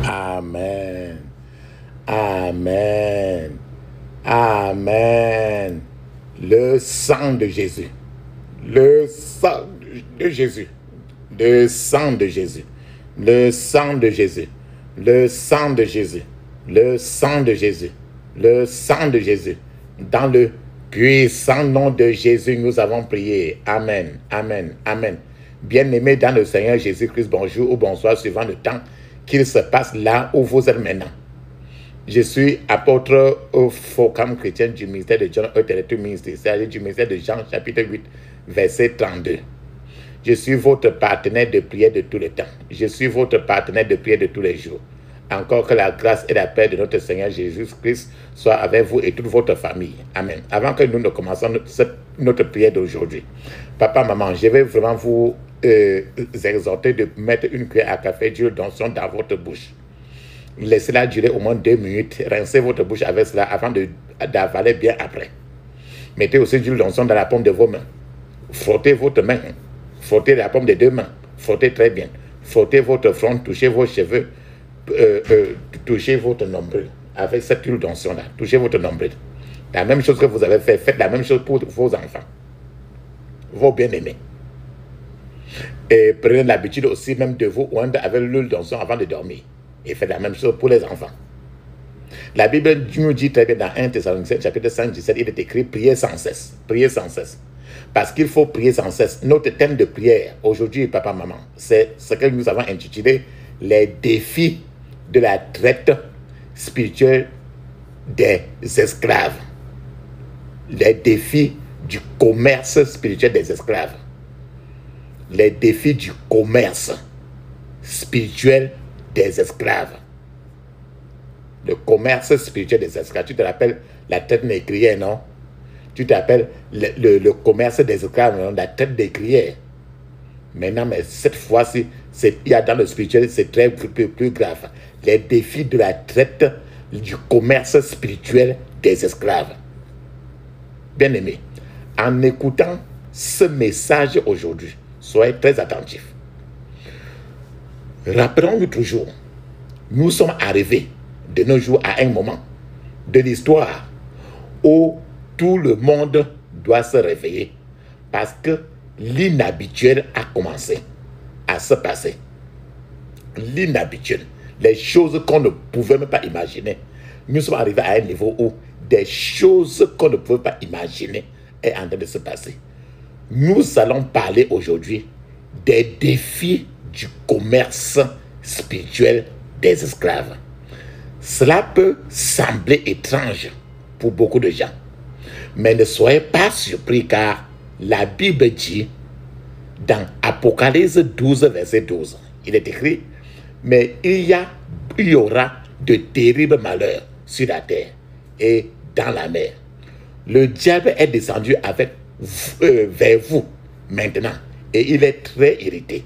Amen. Amen. Amen. Le sang de Jésus. Le sang de Jésus. Le sang de Jésus. Le sang de Jésus. Le sang de Jésus. Le sang de Jésus. Le sang de Jésus. Dans le puissant nom de Jésus, nous avons prié. Amen. Amen. Amen. Bien-aimés dans le Seigneur Jésus-Christ, bonjour ou bonsoir, suivant le temps qu'il se passe là où vous êtes maintenant. Je suis apôtre au Forum chrétien du ministère de John Eutheritu Ministry, c'est-à-dire du ministère de Jean, chapitre 8, verset 32. Je suis votre partenaire de prière de tout le temps. Je suis votre partenaire de prière de tous les jours. Encore que la grâce et la paix de notre Seigneur Jésus-Christ soient avec vous et toute votre famille. Amen. Avant que nous ne commencions notre prière d'aujourd'hui, papa, maman, je vais vraiment vous exhorter de mettre une cuillère à café d'huile d'onction dans votre bouche. Laissez-la durer au moins 2 minutes. Rincez votre bouche avec cela avant d'avaler bien après. Mettez aussi de l'huile d'onction dans la paume de vos mains. Frottez votre main. Frottez la paume des 2 mains. Frottez très bien. Frottez votre front. Touchez vos cheveux. Touchez votre nombril. Avec cette huile d'onction-là. Touchez votre nombril. La même chose que vous avez fait. Faites la même chose pour vos enfants. Vos bien-aimés. Et prenez l'habitude aussi même de vous oindre avec l'huile d'onction avant de dormir. Et faites la même chose pour les enfants. La Bible nous dit très bien dans 1 Thessaloniciens chapitre 5, 17, il est écrit priez sans cesse. Priez sans cesse. Parce qu'il faut prier sans cesse. Notre thème de prière aujourd'hui, papa, maman, c'est ce que nous avons intitulé les défis de la traite spirituelle des esclaves. Les défis du commerce spirituel des esclaves. Les défis du commerce spirituel des esclaves. Le commerce spirituel des esclaves. Tu te rappelles la tête négrière, non? Tu te rappelles le commerce des esclaves, non? La tête négrière. Maintenant, mais cette fois-ci, il y a dans le spirituel, c'est très plus grave. Les défis de la traite du commerce spirituel des esclaves. Bien-aimés, en écoutant ce message aujourd'hui, soyez très attentifs. Rappelons-nous toujours, nous sommes arrivés de nos jours à un moment de l'histoire où tout le monde doit se réveiller parce que l'inhabituel a commencé à se passer. L'inhabituel, les choses qu'on ne pouvait même pas imaginer. Nous sommes arrivés à un niveau où des choses qu'on ne pouvait pas imaginer est en train de se passer. Nous allons parler aujourd'hui des défis du commerce spirituel des esclaves. Cela peut sembler étrange pour beaucoup de gens, mais ne soyez pas surpris car la Bible dit dans Apocalypse 12, verset 12, il est écrit, mais il y aura de terribles malheurs sur la terre et dans la mer. Le diable est descendu vers vous maintenant et il est très irrité,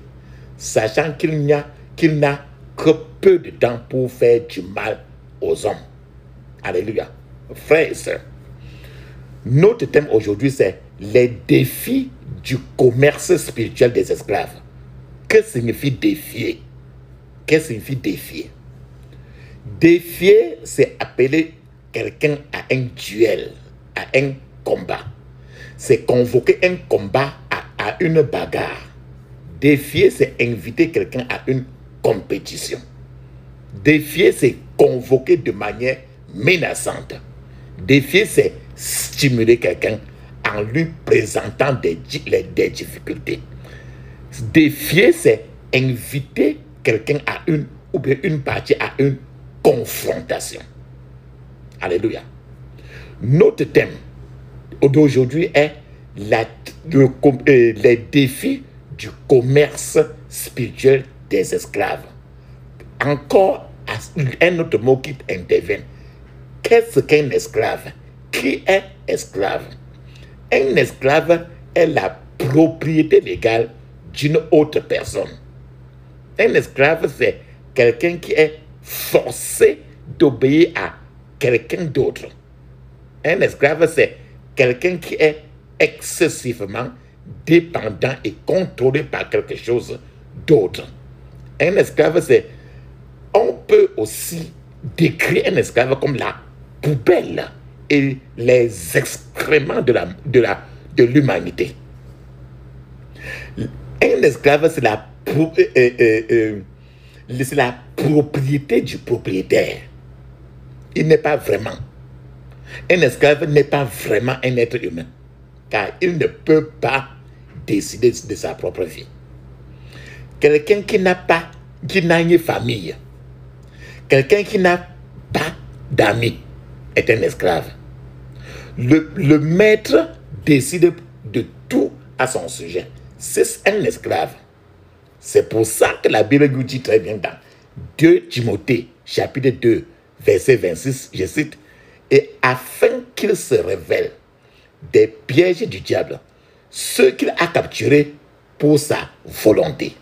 sachant qu'il n'a que peu de temps pour faire du mal aux hommes. Alléluia. Frères et sœurs, notre thème aujourd'hui, c'est les défis du commerce spirituel des esclaves. Que signifie défier? Qu'est-ce que signifie défier? Défier, c'est appeler quelqu'un à un duel, à un combat. C'est convoquer un combat à une bagarre. Défier, c'est inviter quelqu'un à une compétition. Défier, c'est convoquer de manière menaçante. Défier, c'est stimuler quelqu'un en lui présentant des difficultés. Défier, c'est inviter quelqu'un à ou bien une partie à une confrontation. Alléluia. Notre thème d'aujourd'hui est les défis du commerce spirituel des esclaves. Encore un autre mot qui intervient. Qu'est-ce qu'un esclave? Qui est esclave? Un esclave est la propriété légale d'une autre personne. Un esclave, c'est quelqu'un qui est forcé d'obéir à quelqu'un d'autre. Un esclave, c'est quelqu'un qui est excessivement dépendant et contrôlé par quelque chose d'autre. Un esclave, on peut aussi décrire un esclave comme la poubelle et les excréments de l'humanité. Un esclave, c'est la propriété du propriétaire. Il n'est pas vraiment. Un esclave n'est pas vraiment un être humain, car il ne peut pas décider de sa propre vie. Quelqu'un qui n'a une famille, quelqu'un qui n'a pas d'amis est un esclave. Le maître décide de tout à son sujet. C'est un esclave. C'est pour ça que la Bible nous dit très bien dans 2 Timothée, chapitre 2, verset 26, je cite, « Et afin qu'il se révèle des pièges du diable, ceux qu'il a capturés pour sa volonté. »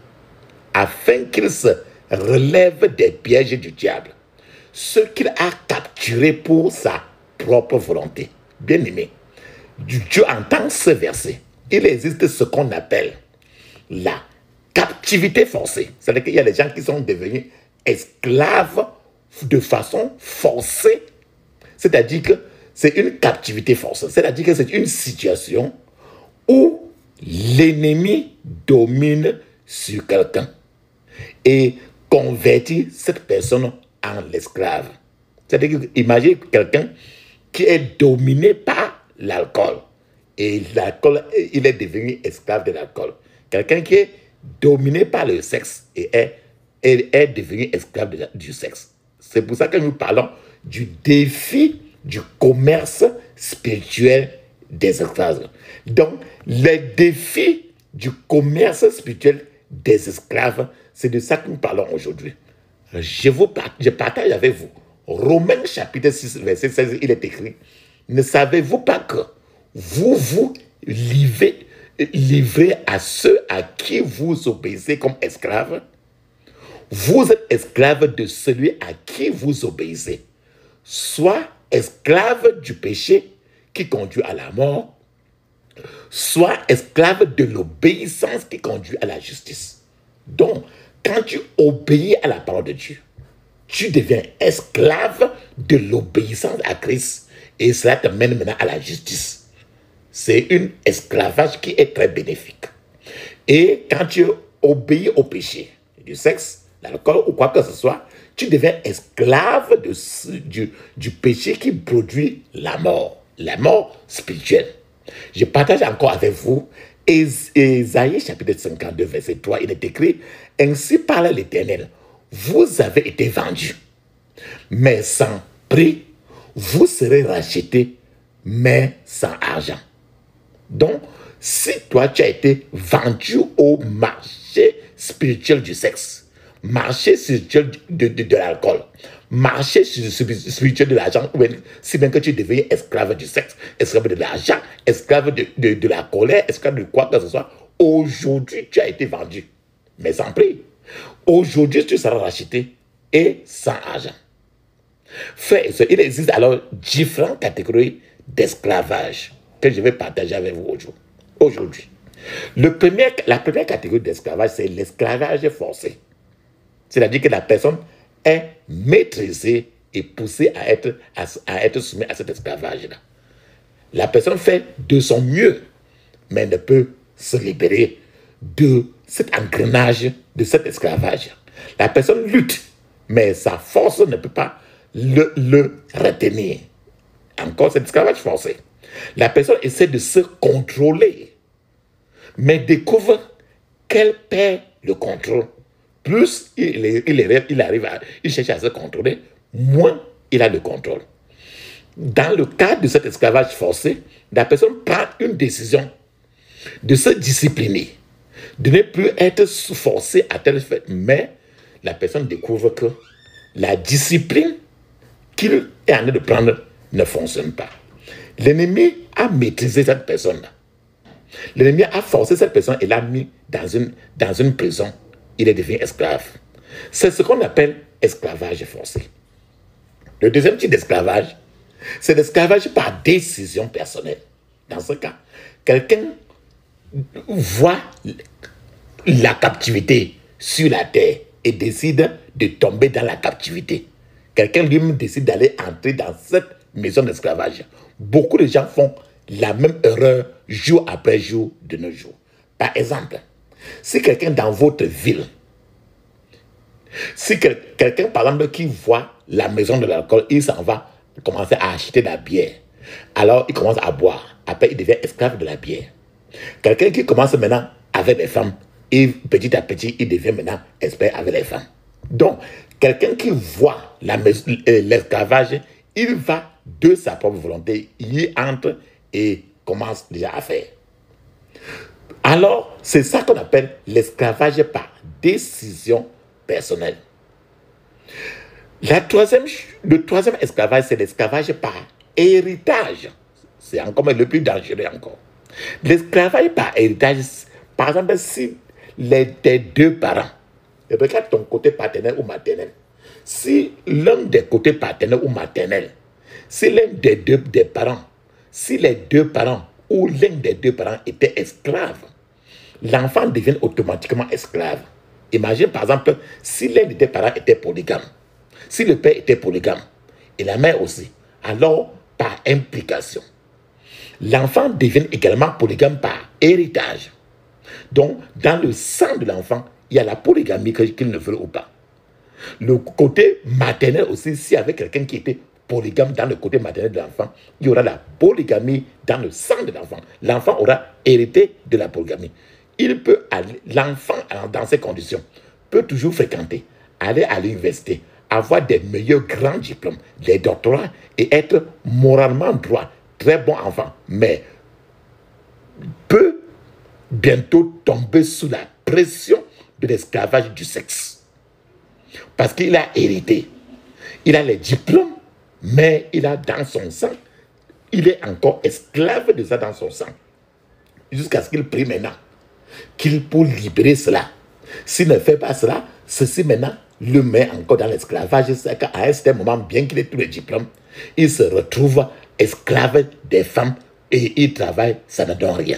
Afin qu'il se relève des pièges du diable, ceux qu'il a capturés pour sa propre volonté. Bien aimé, Dieu entend ce verset. Il existe ce qu'on appelle la captivité forcée. C'est-à-dire qu'il y a des gens qui sont devenus esclaves de façon forcée. C'est-à-dire que c'est une captivité forcée. C'est-à-dire que c'est une situation où l'ennemi domine sur quelqu'un et convertit cette personne en l'esclave. C'est-à-dire que imaginez quelqu'un qui est dominé par l'alcool. Et l'alcool, il est devenu esclave de l'alcool. Quelqu'un qui est dominé par le sexe et est devenu esclave du sexe. C'est pour ça que nous parlons du défi du commerce spirituel des esclaves. Donc, le défi du commerce spirituel des esclaves, c'est de ça que nous parlons aujourd'hui. Je partage avec vous. Romains chapitre 6, verset 16, il est écrit, « Ne savez-vous pas que vous vous livrez à ceux à qui vous obéissez comme esclaves? Vous êtes esclaves de celui à qui vous obéissez, soit esclave du péché qui conduit à la mort, soit esclave de l'obéissance qui conduit à la justice. » Donc, quand tu obéis à la parole de Dieu, tu deviens esclave de l'obéissance à Christ et cela te mène maintenant à la justice. C'est un esclavage qui est très bénéfique. Et quand tu obéis au péché, du sexe, l'alcool ou quoi que ce soit, tu deviens esclave du péché qui produit la mort spirituelle. Je partage encore avec vous Ésaïe chapitre 52, verset 3, il est écrit, « Ainsi parle l'Éternel, vous avez été vendus, mais sans prix, vous serez rachetés, mais sans argent. » Donc, si toi tu as été vendu au marché spirituel du sexe, marché spirituel de l'alcool, marché spirituel de l'argent, si bien que tu deviens esclave du sexe, esclave de l'argent, esclave de la colère, esclave de quoi que ce soit, aujourd'hui tu as été vendu, mais sans prix. Aujourd'hui tu seras racheté et sans argent. Frère, il existe alors différentes catégories d'esclavage que je vais partager avec vous aujourd'hui. La première catégorie d'esclavage, c'est l'esclavage forcé. C'est-à-dire que la personne est maîtrisée et poussée à être soumise à cet esclavage-là. La personne fait de son mieux, mais ne peut se libérer de cet engrenage, de cet esclavage. La personne lutte, mais sa force ne peut pas le retenir. Encore, c'est l'esclavage forcé. La personne essaie de se contrôler, mais découvre qu'elle perd le contrôle. Plus il cherche à se contrôler, moins il a le contrôle. Dans le cadre de cet esclavage forcé, la personne prend une décision de se discipliner, de ne plus être forcée à tel fait, mais la personne découvre que la discipline qu'il est en train de prendre ne fonctionne pas. L'ennemi a maîtrisé cette personne-là. L'ennemi a forcé cette personne et l'a mis dans une prison. Il est devenu esclave. C'est ce qu'on appelle esclavage forcé. Le deuxième type d'esclavage, c'est l'esclavage par décision personnelle. Dans ce cas, quelqu'un voit la captivité sur la terre et décide de tomber dans la captivité. Quelqu'un lui-même décide d'aller entrer dans cette maison d'esclavage. Beaucoup de gens font la même erreur jour après jour de nos jours. Par exemple, si quelqu'un dans votre ville, si quelqu'un par exemple qui voit la maison de l'alcool, il s'en va commencer à acheter de la bière. Alors il commence à boire. Après il devient esclave de la bière. Quelqu'un qui commence maintenant avec les femmes, et petit à petit il devient maintenant expert avec les femmes. Donc, quelqu'un qui voit l'esclavage, il va de sa propre volonté, il y entre et commence déjà à faire. Alors, c'est ça qu'on appelle l'esclavage par décision personnelle. Le troisième esclavage, c'est l'esclavage par héritage. C'est encore le plus dangereux encore. L'esclavage par héritage, par exemple, si tes deux parents, regarde ton côté paternel ou maternel, si l'un des côtés paternel ou maternel, si l'un des deux des parents, si les deux parents ou l'un des deux parents était esclave, l'enfant devient automatiquement esclave. Imagine par exemple, si l'un des parents était polygame, si le père était polygame et la mère aussi, alors par implication, l'enfant devient également polygame par héritage. Donc, dans le sang de l'enfant, il y a la polygamie qu'il ne veut ou pas. Le côté maternel aussi, s'il y avait quelqu'un qui était polygame dans le côté maternel de l'enfant, il y aura la polygamie dans le sang de l'enfant. L'enfant aura hérité de la polygamie. L'enfant, dans ces conditions, peut toujours fréquenter, aller à l'université, avoir des meilleurs grands diplômes, des doctorats et être moralement droit, très bon enfant, mais peut bientôt tomber sous la pression de l'esclavage du sexe. Parce qu'il a hérité. Il a les diplômes, mais il a dans son sang, il est encore esclave de ça dans son sang. Jusqu'à ce qu'il prie maintenant, qu'il pour libérer cela. S'il ne fait pas cela, ceci maintenant le met encore dans l'esclavage. C'est qu'à un certain moment, bien qu'il ait tous les diplômes, il se retrouve esclave des femmes et il travaille, ça ne donne rien.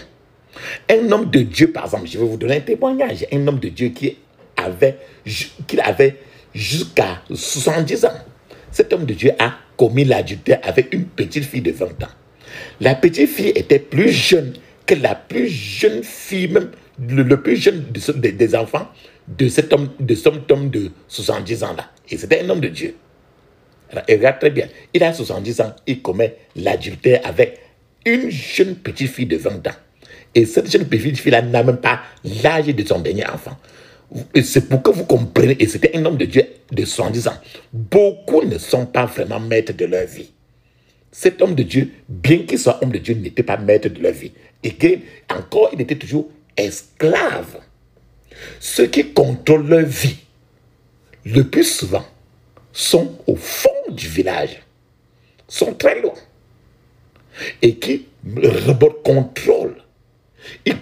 Un homme de Dieu, par exemple, je vais vous donner un témoignage. Un homme de Dieu qui avait jusqu'à 70 ans. Cet homme de Dieu a commis l'adultère avec une petite fille de 20 ans. La petite fille était plus jeune que la plus jeune fille, même le plus jeune des enfants de cet homme de 70 ans là. Et c'était un homme de Dieu. Alors, regarde très bien. Il a 70 ans, il commet l'adultère avec une jeune petite fille de 20 ans. Et cette jeune petite fille-là n'a même pas l'âge de son dernier enfant. Et c'est pour que vous compreniez, et c'était un homme de Dieu de 70 ans. Beaucoup ne sont pas vraiment maîtres de leur vie. Cet homme de Dieu, bien qu'il soit homme de Dieu, n'était pas maître de leur vie. Et encore, il était toujours esclave. Ceux qui contrôlent leur vie, le plus souvent, sont au fond du village, sont très loin. Et qui contrôlent. Ils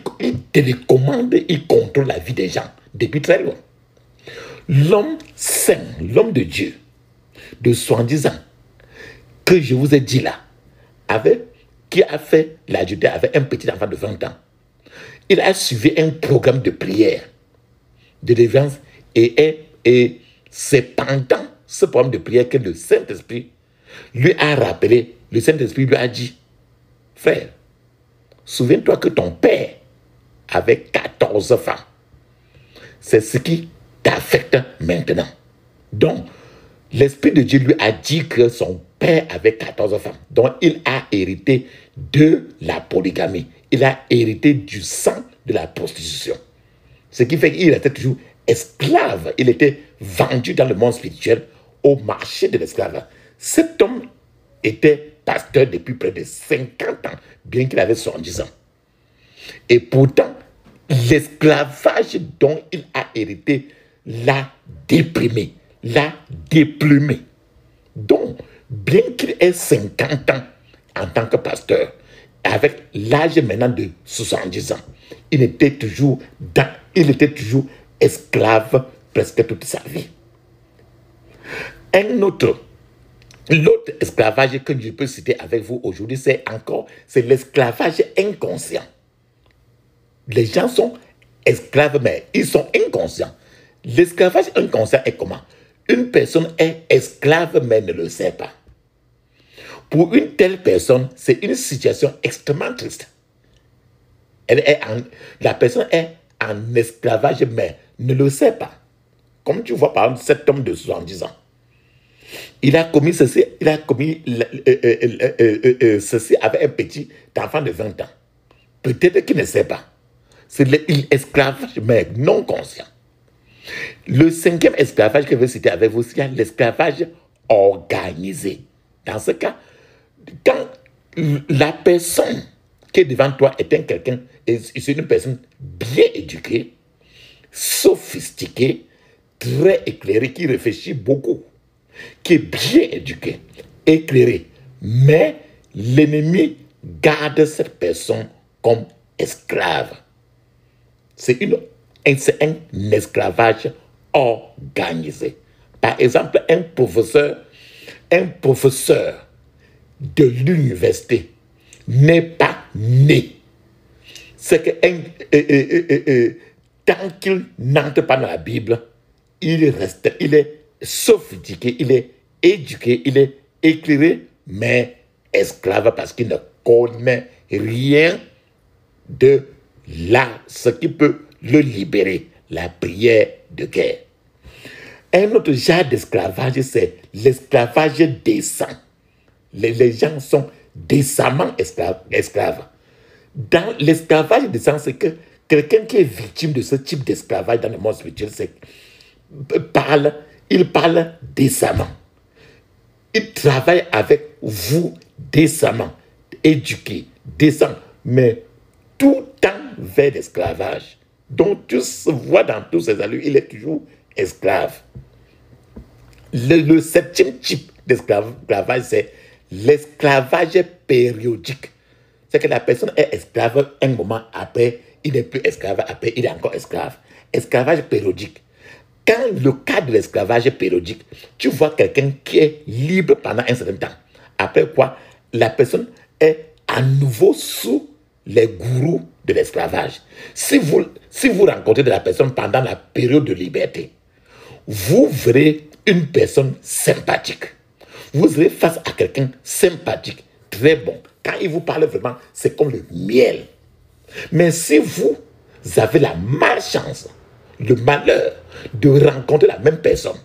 télécommandent, ils contrôlent la vie des gens depuis très loin. L'homme saint, l'homme de Dieu, de 70 ans, que je vous ai dit là, qui a fait l'adultère avec un petit enfant de 20 ans, il a suivi un programme de prière, de délivrance, et c'est pendant ce programme de prière que le Saint-Esprit lui a rappelé, le Saint-Esprit lui a dit, frère, souviens-toi que ton père avait 14 femmes. C'est ce qui t'affecte maintenant. Donc, l'Esprit de Dieu lui a dit que son père avait 14 femmes. Donc, il a hérité de la polygamie. Il a hérité du sang de la prostitution. Ce qui fait qu'il était toujours esclave. Il était vendu dans le monde spirituel au marché de l'esclavage. Cet homme était pasteur depuis près de 50 ans, bien qu'il avait 70 ans. Et pourtant, l'esclavage dont il a hérité l'a déprimé, l'a déplumé. Donc, bien qu'il ait 50 ans en tant que pasteur, avec l'âge maintenant de 70 ans, il était toujours esclave presque toute sa vie. Un autre L'autre esclavage que je peux citer avec vous aujourd'hui, c'est l'esclavage inconscient. Les gens sont esclaves, mais ils sont inconscients. L'esclavage inconscient est comment? Une personne est esclave, mais ne le sait pas. Pour une telle personne, c'est une situation extrêmement triste. La personne est en esclavage, mais ne le sait pas. Comme tu vois, par exemple, cet homme de 70 ans. Il a commis ceci, ceci avec un petit enfant de 20 ans. Peut-être qu'il ne sait pas. C'est l'esclavage, mais non conscient. Le cinquième esclavage que je veux citer avec vous, c'est l'esclavage organisé. Dans ce cas, quand la personne qui est devant toi est c'est une personne bien éduquée, sophistiquée, très éclairée, qui réfléchit beaucoup, qui est bien éduquée, éclairée, mais l'ennemi garde cette personne comme esclave. C'est un esclavage organisé. Par exemple, un professeur de l'université n'est pas né. C'est que tant qu'il n'entre pas dans la Bible, il est sophistiqué, il est éduqué, il est éclairé, mais esclave parce qu'il ne connaît rien de ce qui peut le libérer, la prière de guerre. Un autre genre d'esclavage, c'est l'esclavage décent. Les gens sont décemment esclaves. Dans l'esclavage décent, c'est que quelqu'un qui est victime de ce type d'esclavage dans le monde spirituel, il parle décemment. Il travaille avec vous décemment, éduqué, décent, mais tout temps vers l'esclavage. Donc tu vois dans tous ses allures, il est toujours esclave. Le septième type d'esclavage, c'est l'esclavage périodique. C'est que la personne est esclave un moment, après, il n'est plus esclave, après, il est encore esclave. Esclavage périodique. Quand le cas de l'esclavage périodique, tu vois quelqu'un qui est libre pendant un certain temps. Après quoi, la personne est à nouveau sous les gourous de l'esclavage. Si vous rencontrez de la personne pendant la période de liberté, vous verrez une personne sympathique. Vous serez face à quelqu'un sympathique, très bon. Quand il vous parle vraiment, c'est comme le miel. Mais si vous avez la malchance, le malheur de rencontrer la même personne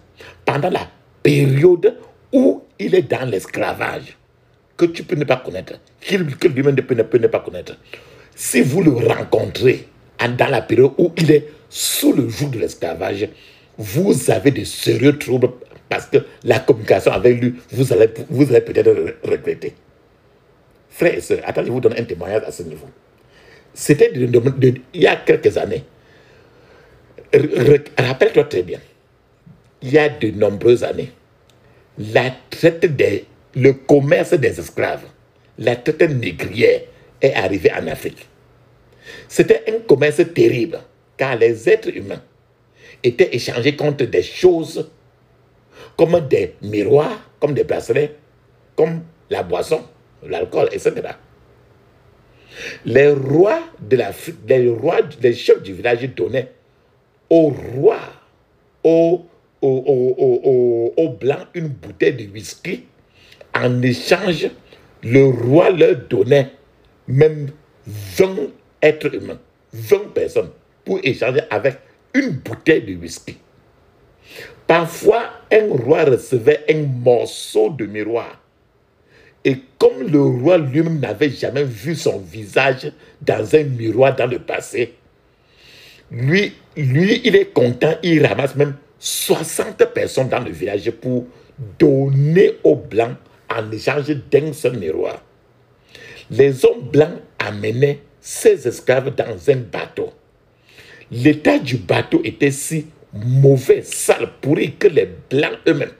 pendant la période où il est dans l'esclavage, que tu peux ne pas connaître, que lui-même ne peut ne pas connaître, si vous le rencontrez dans la période où il est sous le joug de l'esclavage, vous avez de sérieux troubles parce que la communication avec lui, vous allez peut-être regretter. Frères et sœurs, attendez, je vous donne un témoignage à ce niveau. C'était il y a quelques années. Rappelle-toi très bien, il y a de nombreuses années, le commerce des esclaves, la traite négrière est arrivée en Afrique. C'était un commerce terrible, car les êtres humains étaient échangés contre des choses comme des miroirs, comme des bracelets, comme la boisson, l'alcool, etc. Les rois de l'Afrique, les chefs du village donnaient aux rois, aux blancs, une bouteille de whisky. En échange, le roi leur donnait même 20 êtres humains, 20 personnes, pour échanger avec une bouteille de whisky. Parfois, un roi recevait un morceau de miroir. Et comme le roi lui-même n'avait jamais vu son visage dans un miroir dans le passé, lui, il est content, il ramasse même 60 personnes dans le village pour donner aux Blancs en échange d'un seul miroir. Les hommes blancs amenaient ces esclaves dans un bateau. L'état du bateau était si mauvais, sale, pourri, que les Blancs eux-mêmes,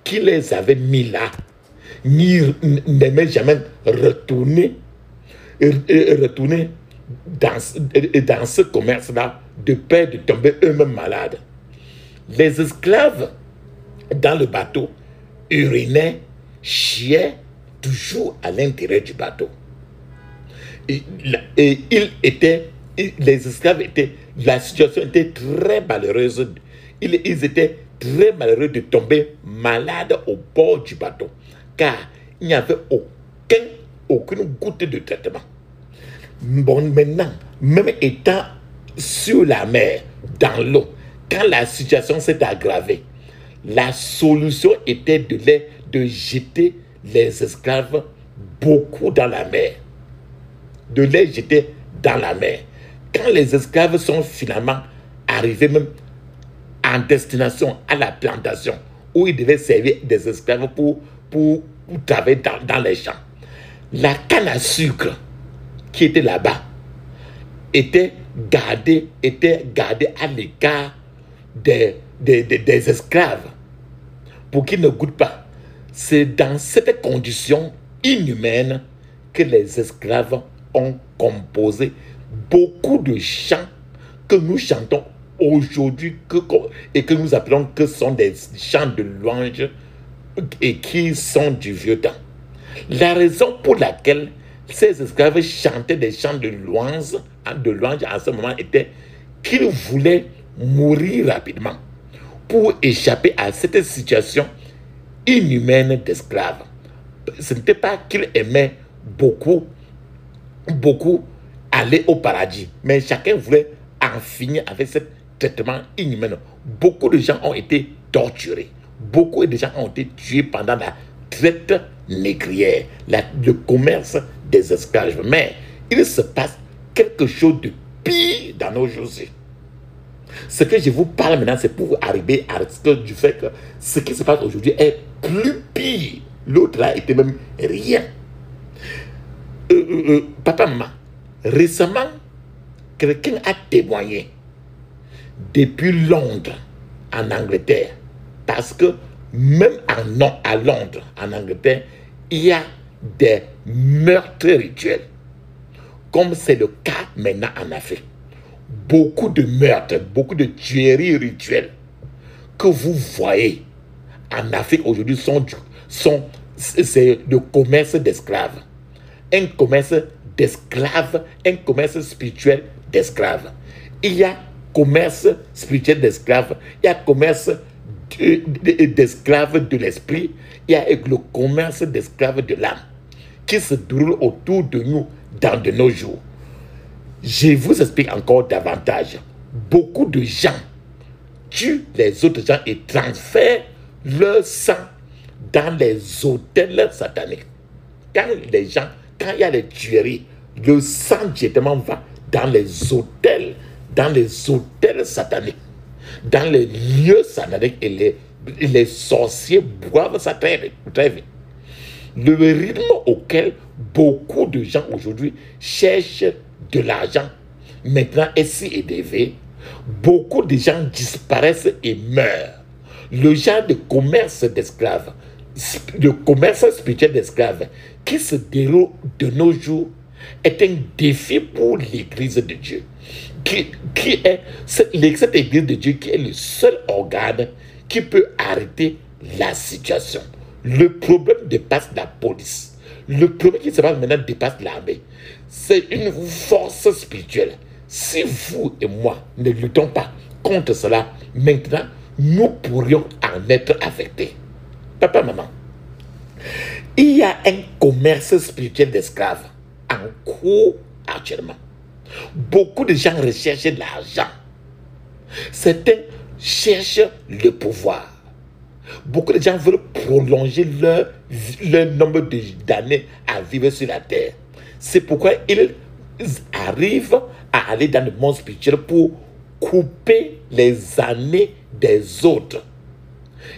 qui les avaient mis là, n'aimaient jamais retourner dans ce commerce-là, de peur de tomber eux-mêmes malades. Les esclaves dans le bateau urinaient chiaient toujours à l'intérieur du bateau. Et les esclaves étaient, la situation était très malheureuse. Ils étaient très malheureux de tomber malades au bord du bateau, car il n'y avait aucune goutte de traitement. Bon, maintenant, même étant sur la mer, dans l'eau, quand la situation s'est aggravée, la solution était de jeter les esclaves beaucoup dans la mer. De les jeter dans la mer. Quand les esclaves sont finalement arrivés même en destination à la plantation, où ils devaient servir des esclaves pour travailler dans les champs, la canne à sucre qui était là-bas était gardée à l'écart des esclaves pour qu'ils ne goûtent pas. C'est dans cette condition inhumaine que les esclaves ont composé beaucoup de chants que nous chantons aujourd'hui et que nous appelons que sont des chants de louange et qui sont du vieux temps. La raison pour laquelle ces esclaves chantaient des chants de louange à ce moment était qu'ils voulaient mourir rapidement pour échapper à cette situation inhumaine d'esclaves. Ce n'était pas qu'ils aimaient beaucoup aller au paradis, mais chacun voulait en finir avec ce traitement inhumain. Beaucoup de gens ont été torturés, beaucoup de gens ont été tués pendant la traite négrière, le commerce des esclaves. Mais il se passe quelque chose de pire dans nos jours. Ce que je vous parle maintenant, c'est pour arriver à ce du fait que ce qui se passe aujourd'hui est plus pire. L'autre là était même rien. Papa, maman, récemment, quelqu'un a témoigné depuis Londres, en Angleterre, parce que même à Londres, en Angleterre, il y a des meurtres rituels, comme c'est le cas maintenant en Afrique. Beaucoup de meurtres, beaucoup de tueries rituelles que vous voyez en Afrique aujourd'hui c'est le commerce d'esclaves. Un commerce d'esclaves, un commerce spirituel d'esclaves. Il y a commerce spirituel d'esclaves, il y a commerce d'esclaves de l'esprit, il y a le commerce d'esclaves de l'âme qui se déroule autour de nous de nos jours. Je vous explique encore davantage. Beaucoup de gens tuent les autres gens et transfèrent leur sang dans les hôtels sataniques. Quand il y a les tueries, le sang directement va dans les hôtels sataniques, dans les lieux sataniques, et les sorciers boivent ça très vite. Le rythme auquel beaucoup de gens aujourd'hui cherchent de l'argent maintenant est si élevé, beaucoup de gens disparaissent et meurent. Le genre de commerce d'esclaves, le commerce spirituel d'esclaves qui se déroule de nos jours est un défi pour l'Église de Dieu. Cette Église de Dieu qui est le seul organe qui peut arrêter la situation. Le problème dépasse la police. Le problème qui se passe maintenant dépasse l'armée. C'est une force spirituelle. Si vous et moi ne luttons pas contre cela, maintenant, nous pourrions en être affectés. Papa, maman, il y a un commerce spirituel d'esclaves en cours actuellement. Beaucoup de gens recherchent de l'argent. Certains cherchent le pouvoir. Beaucoup de gens veulent prolonger leur nombre d'années à vivre sur la terre. C'est pourquoi ils arrivent à aller dans le monde spirituel pour couper les années des autres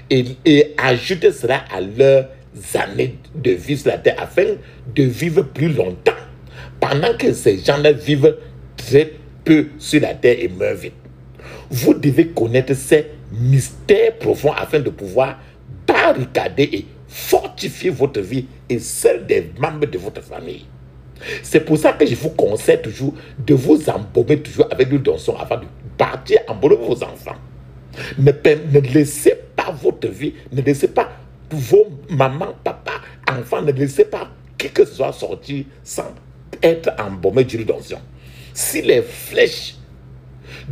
et ajouter cela à leurs années de vie sur la terre afin de vivre plus longtemps. Pendant que ces gens-là vivent très peu sur la terre et meurent vite. Vous devez connaître ces mystères profonds afin de pouvoir barricader et fortifier votre vie et celle des membres de votre famille. C'est pour ça que je vous conseille toujours de vous embaumer toujours avec l'huile d'onction avant de partir embaumer vos enfants. Ne laissez pas votre vie, ne laissez pas vos mamans, papa enfants, ne laissez pas qui que ce soit sortir sans être embaumé d'huile d'onction. Si les flèches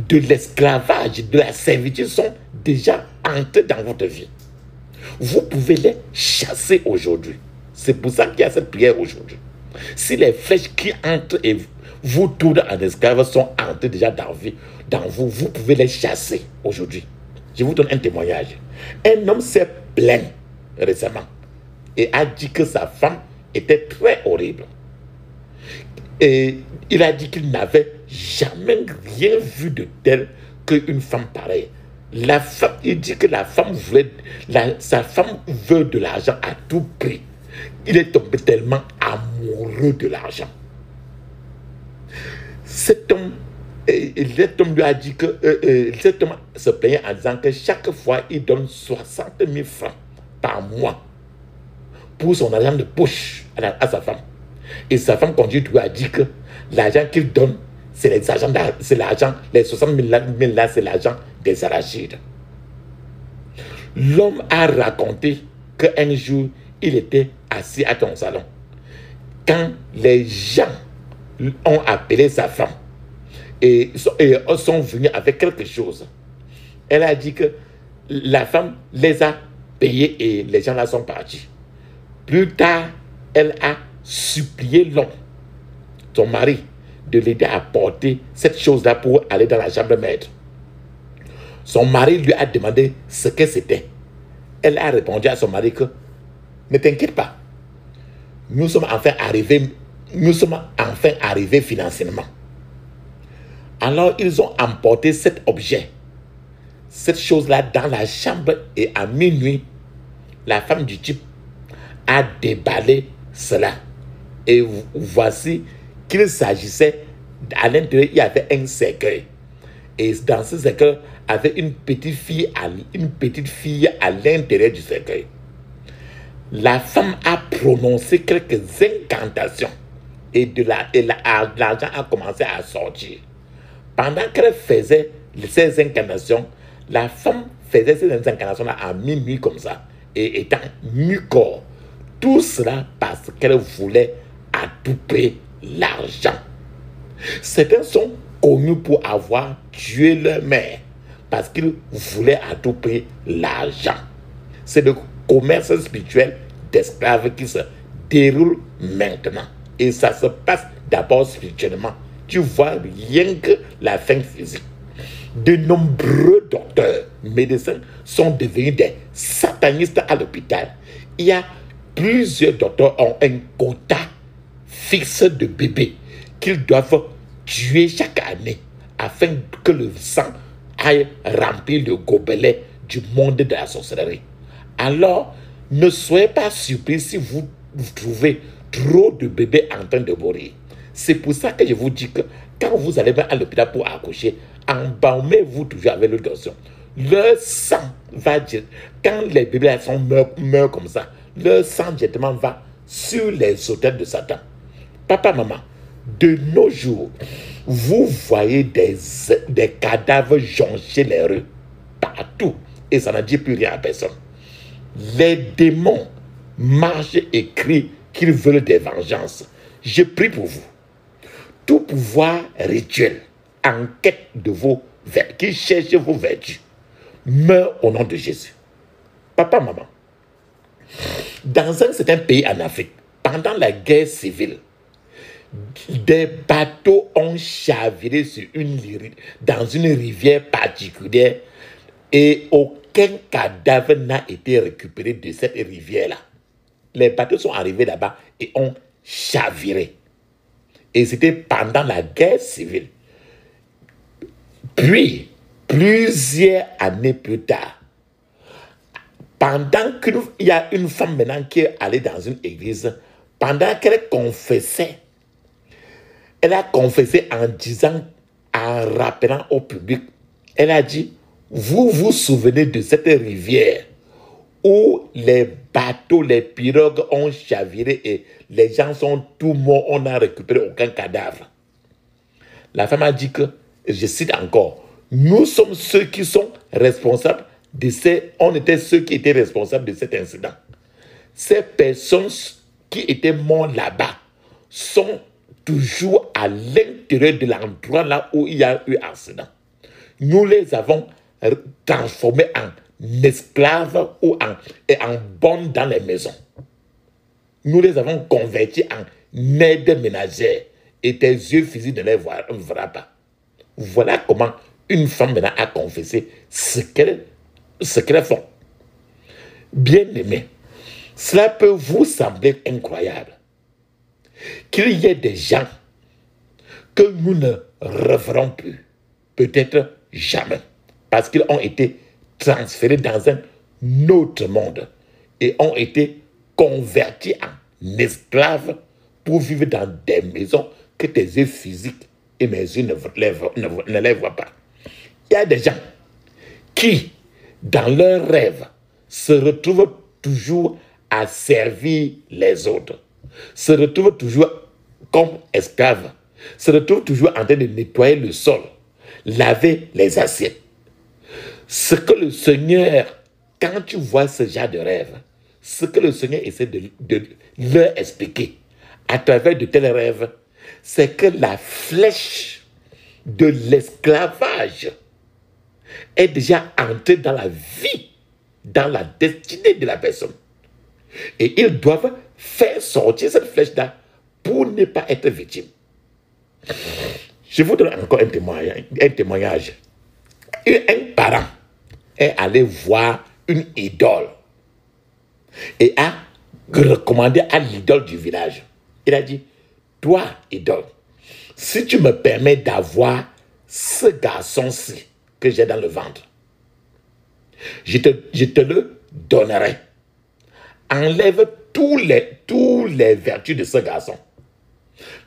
de l'esclavage, de la servitude sont déjà entrées dans votre vie, vous pouvez les chasser aujourd'hui. C'est pour ça qu'il y a cette prière aujourd'hui. Si les flèches qui entrent et vous tournent en esclave sont entrées déjà dans vous, vous pouvez les chasser aujourd'hui. Je vous donne un témoignage. Un homme s'est plaint récemment et a dit que sa femme était très horrible. Et il a dit qu'il n'avait jamais rien vu de tel qu'une femme pareille. La femme, il dit que la femme voulait, sa femme veut de l'argent à tout prix. Il est tombé tellement amoureux de l'argent. Cet homme lui a dit que cet homme se plaignait en disant que chaque fois il donne 60 000 francs par mois pour son argent de poche à sa femme. Et sa femme continue lui a dit que l'argent qu'il donne, c'est l'argent, les 60 000 là, c'est l'argent des arachides. L'homme a raconté qu'un jour, il était assis à ton salon. Quand les gens ont appelé sa femme et sont venus avec quelque chose, elle a dit que la femme les a payés et les gens là sont partis. Plus tard, elle a supplié l'homme, son mari, de l'aider à porter cette chose-là pour aller dans la chambre maître. Son mari lui a demandé ce que c'était. Elle a répondu à son mari que ne t'inquiète pas, nous sommes enfin arrivés financièrement. Alors ils ont emporté cet objet, cette chose-là dans la chambre et à minuit, la femme du type a déballé cela. Et voici qu'il s'agissait, à l'intérieur, il y avait un cercueil. Et dans ce cercueil, il y avait une petite fille à l'intérieur du cercueil. La femme a prononcé quelques incantations et l'argent a commencé à sortir. Pendant qu'elle faisait ces incantations, la femme faisait ces incantations-là à minuit comme ça, et étant nu-corps. Tout cela parce qu'elle voulait à tout prix l'argent. Certains sont connus pour avoir tué leur mère parce qu'ils voulaient à tout prix l'argent. C'est le commerce spirituel d'esclaves qui se déroule maintenant. Et ça se passe d'abord spirituellement. Tu vois rien que la fin physique. De nombreux docteurs, médecins sont devenus des satanistes à l'hôpital. Il y a plusieurs docteurs ont un quota fixe de bébés qu'ils doivent tuer chaque année afin que le sang aille remplir le gobelet du monde de la sorcellerie. Alors, ne soyez pas surpris si vous trouvez trop de bébés en train de mourir. C'est pour ça que je vous dis que quand vous allez à l'hôpital pour accoucher, embaumez-vous toujours avec l'huile d'onction. Le sang va dire, quand les bébés meurent comme ça, leur sang directement va sur les autels de Satan. Papa, maman, de nos jours, vous voyez des cadavres joncher les rues partout et ça ne dit plus rien à personne. Les démons marchent et crient qu'ils veulent des vengeances. Je prie pour vous. Tout pouvoir rituel en quête de vos vertus, qui cherche vos vertus, meurt au nom de Jésus. Papa, maman, dans un certain pays en Afrique, pendant la guerre civile, des bateaux ont chaviré dans une rivière particulière et aucun cadavre n'a été récupéré de cette rivière-là. Les bateaux sont arrivés là-bas et ont chaviré. Et c'était pendant la guerre civile. Puis, plusieurs années plus tard, pendant qu'il y a une femme maintenant qui est allée dans une église, pendant qu'elle confessait, elle a confessé en disant, en rappelant au public, elle a dit, vous vous souvenez de cette rivière où les bateaux, les pirogues ont chaviré et les gens sont tous morts, on n'a récupéré aucun cadavre. La femme a dit que, je cite encore, nous sommes ceux qui sont responsables on était ceux qui étaient responsables de cet incident. Ces personnes qui étaient morts là-bas sont toujours à l'intérieur de l'endroit là où il y a eu accident. Nous les avons transformés en esclaves ou en bonnes dans les maisons. Nous les avons convertis en aides ménagères et tes yeux physiques ne les verront pas. Voilà comment une femme maintenant a confessé ce qu'elle fait. Bien-aimés, cela peut vous sembler incroyable qu'il y ait des gens que nous ne reverrons plus, peut-être jamais, parce qu'ils ont été transférés dans un autre monde et ont été convertis en esclaves pour vivre dans des maisons que tes yeux physiques et mes yeux ne les voient pas. Il y a des gens qui, dans leurs rêves, se retrouvent toujours à servir les autres, se retrouvent toujours comme esclaves, se retrouvent toujours en train de nettoyer le sol, laver les assiettes. Ce que le Seigneur, quand tu vois ce genre de rêve, ce que le Seigneur essaie de leur expliquer à travers de tels rêves, c'est que la flèche de l'esclavage est déjà entrée dans la vie, dans la destinée de la personne. Et ils doivent faire sortir cette flèche-là pour ne pas être victime. Je vous donne encore un témoignage. Un parent est allé voir une idole et a recommandé à l'idole du village. Il a dit, toi, idole, si tu me permets d'avoir ce garçon-ci que j'ai dans le ventre, je te le donnerai. Enlève tous les vertus de ce garçon,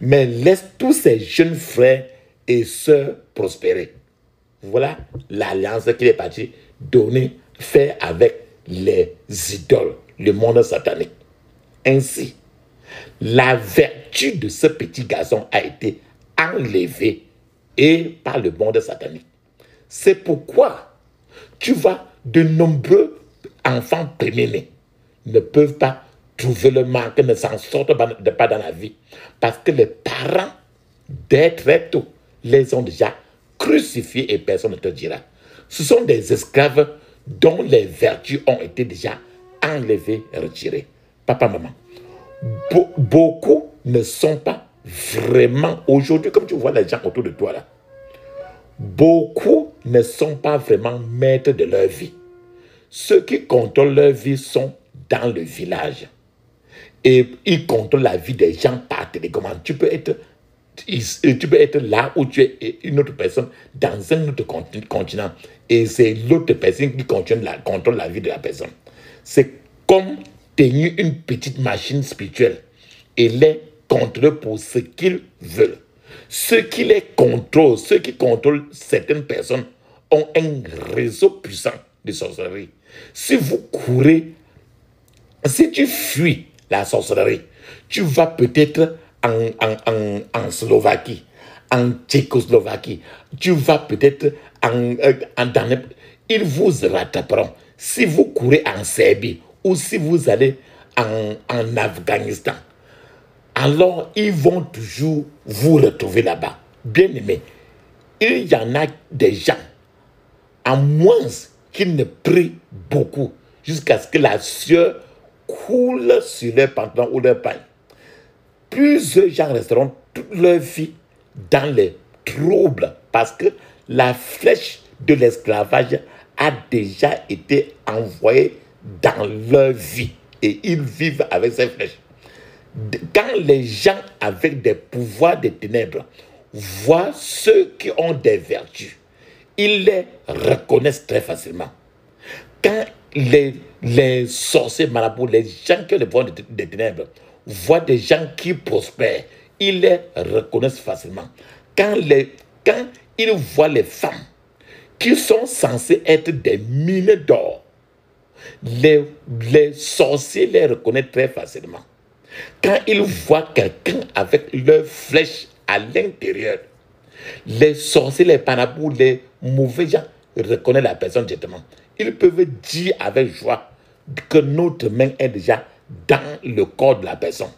mais laisse tous ses jeunes frères et sœurs prospérer. Voilà l'alliance qu'il est parti faire avec les idoles, le monde satanique. Ainsi, la vertu de ce petit garçon a été enlevée par le monde satanique. C'est pourquoi tu vois de nombreux enfants premiers-nés ne peuvent pas trouver le manque, ne s'en sortent pas dans la vie, parce que les parents, dès très tôt, les ont déjà crucifiés et personne ne te dira. Ce sont des esclaves dont les vertus ont été déjà enlevées, retirées. Papa, maman, beaucoup ne sont pas vraiment, aujourd'hui, comme tu vois les gens autour de toi là, beaucoup ne sont pas vraiment maîtres de leur vie. Ceux qui contrôlent leur vie sont dans le village. Et ils contrôlent la vie des gens par télécommande. Tu peux être là où tu es une autre personne dans un autre continent. Et c'est l'autre personne qui contrôle la vie de la personne. C'est comme tenir une petite machine spirituelle et les contrôler pour ce qu'ils veulent. Ceux qui contrôlent certaines personnes ont un réseau puissant de sorcellerie. Si tu fuis la sorcellerie, tu vas peut-être en Slovaquie, en Tchécoslovaquie, tu vas peut-être ils vous rattraperont. Si vous courez en Serbie ou si vous allez en Afghanistan, alors ils vont toujours vous retrouver là-bas. Bien aimé, il y en a des gens, à moins qu'ils ne prient beaucoup, jusqu'à ce que la sueur coule sur leurs pantalons ou leurs pailles. Plusieurs gens resteront toute leur vie dans les troubles parce que la flèche de l'esclavage a déjà été envoyée dans leur vie et ils vivent avec ces flèches. Quand les gens avec des pouvoirs des ténèbres voient ceux qui ont des vertus, ils les reconnaissent très facilement. Quand les sorciers marabouts, les gens qui ont des pouvoirs des ténèbres, voient des gens qui prospèrent, ils les reconnaissent facilement. Quand ils voient les femmes qui sont censées être des mines d'or, les sorciers les reconnaissent très facilement. Quand ils voient quelqu'un avec leur flèche à l'intérieur, les sorciers, les marabouts, les mauvais gens reconnaissent la personne directement. Ils peuvent dire avec joie que notre main est déjà dans le corps de la personne.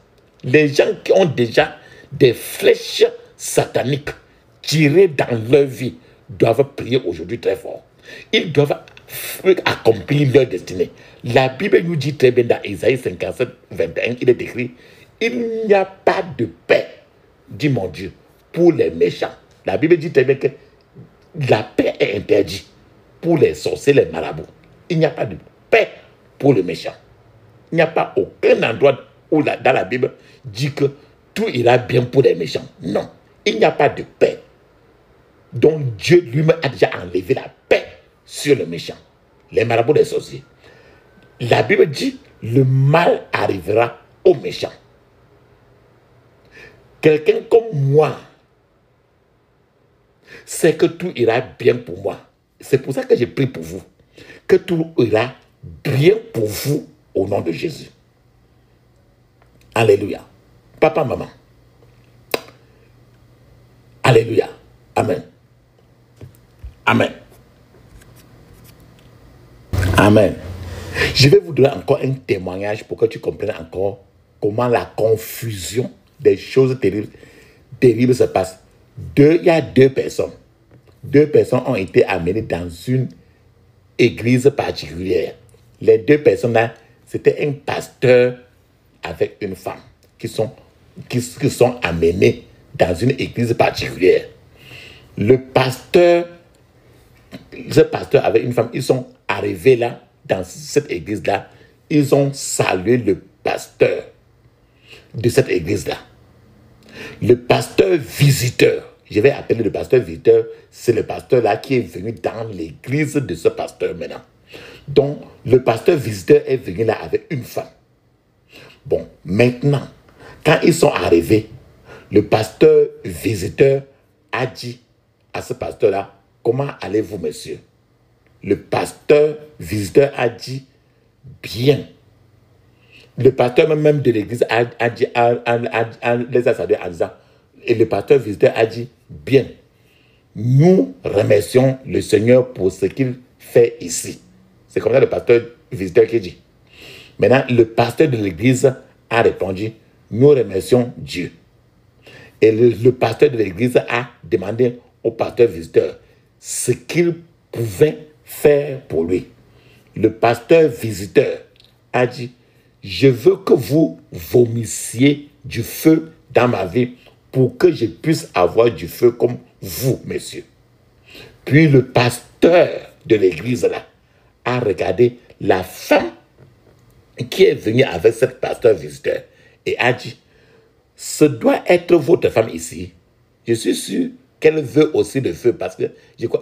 Les gens qui ont déjà des flèches sataniques tirées dans leur vie doivent prier aujourd'hui très fort. Ils doivent accomplir leur destinée. La Bible nous dit très bien dans Isaïe 57, 21, il est écrit, il n'y a pas de paix, dit mon Dieu, pour les méchants. La Bible dit très bien que la paix est interdite pour les sorciers, les marabouts. Il n'y a pas de paix pour les méchants. Il n'y a pas aucun endroit où dans la Bible dit que tout ira bien pour les méchants. Non, il n'y a pas de paix. Donc Dieu lui-même a déjà enlevé la paix sur les méchants, les marabouts des sorciers. La Bible dit, le mal arrivera aux méchants. Quelqu'un comme moi, c'est que tout ira bien pour moi. C'est pour ça que je prie pour vous. Que tout ira bien pour vous au nom de Jésus. Alléluia. Papa, maman. Alléluia. Amen. Amen. Amen. Je vais vous donner encore un témoignage pour que tu comprennes encore comment la confusion des choses terribles se passe. Il y a deux personnes. Deux personnes ont été amenées dans une église particulière. Les deux personnes-là, c'était un pasteur avec une femme qui sont amenés dans une église particulière. Ce pasteur avec une femme, ils sont arrivés là, dans cette église-là. Ils ont salué le pasteur de cette église-là. Le pasteur visiteur, je vais appeler le pasteur visiteur, c'est le pasteur là qui est venu dans l'église de ce pasteur maintenant. Donc, le pasteur visiteur est venu là avec une femme. Bon, maintenant, quand ils sont arrivés, le pasteur visiteur a dit à ce pasteur-là, comment allez-vous, monsieur? Le pasteur visiteur a dit, bien. Le pasteur même de l'église les a salués en disant, et le pasteur visiteur a dit, bien, nous remercions le Seigneur pour ce qu'il fait ici. C'est comme ça le pasteur visiteur qui dit. Maintenant, le pasteur de l'église a répondu, nous remercions Dieu. Et le pasteur de l'église a demandé au pasteur visiteur ce qu'il pouvait faire pour lui. Le pasteur visiteur a dit, je veux que vous vomissiez du feu dans ma vie pour que je puisse avoir du feu comme vous, messieurs. Puis le pasteur de l'église là a regardé la femme qui est venue avec ce pasteur visiteur et a dit, ce doit être votre femme ici. Je suis sûr qu'elle veut aussi le feu parce que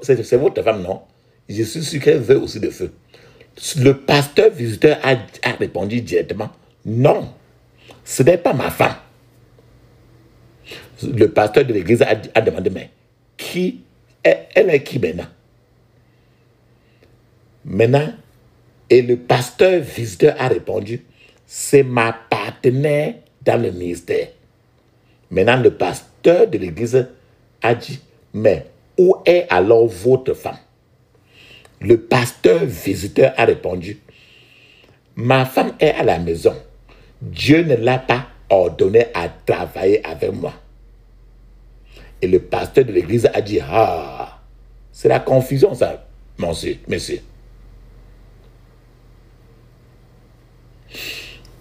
c'est votre femme, non? Je suis sûr qu'elle veut aussi le feu. Le pasteur visiteur a répondu directement, non, ce n'est pas ma femme. Le pasteur de l'église a demandé, mais elle est qui maintenant? Maintenant, et le pasteur visiteur a répondu, c'est ma partenaire dans le ministère. Maintenant, le pasteur de l'église a dit, mais où est alors votre femme? Le pasteur visiteur a répondu, ma femme est à la maison. Dieu ne l'a pas ordonné à travailler avec moi. Et le pasteur de l'église a dit, ah, c'est la confusion ça, monsieur.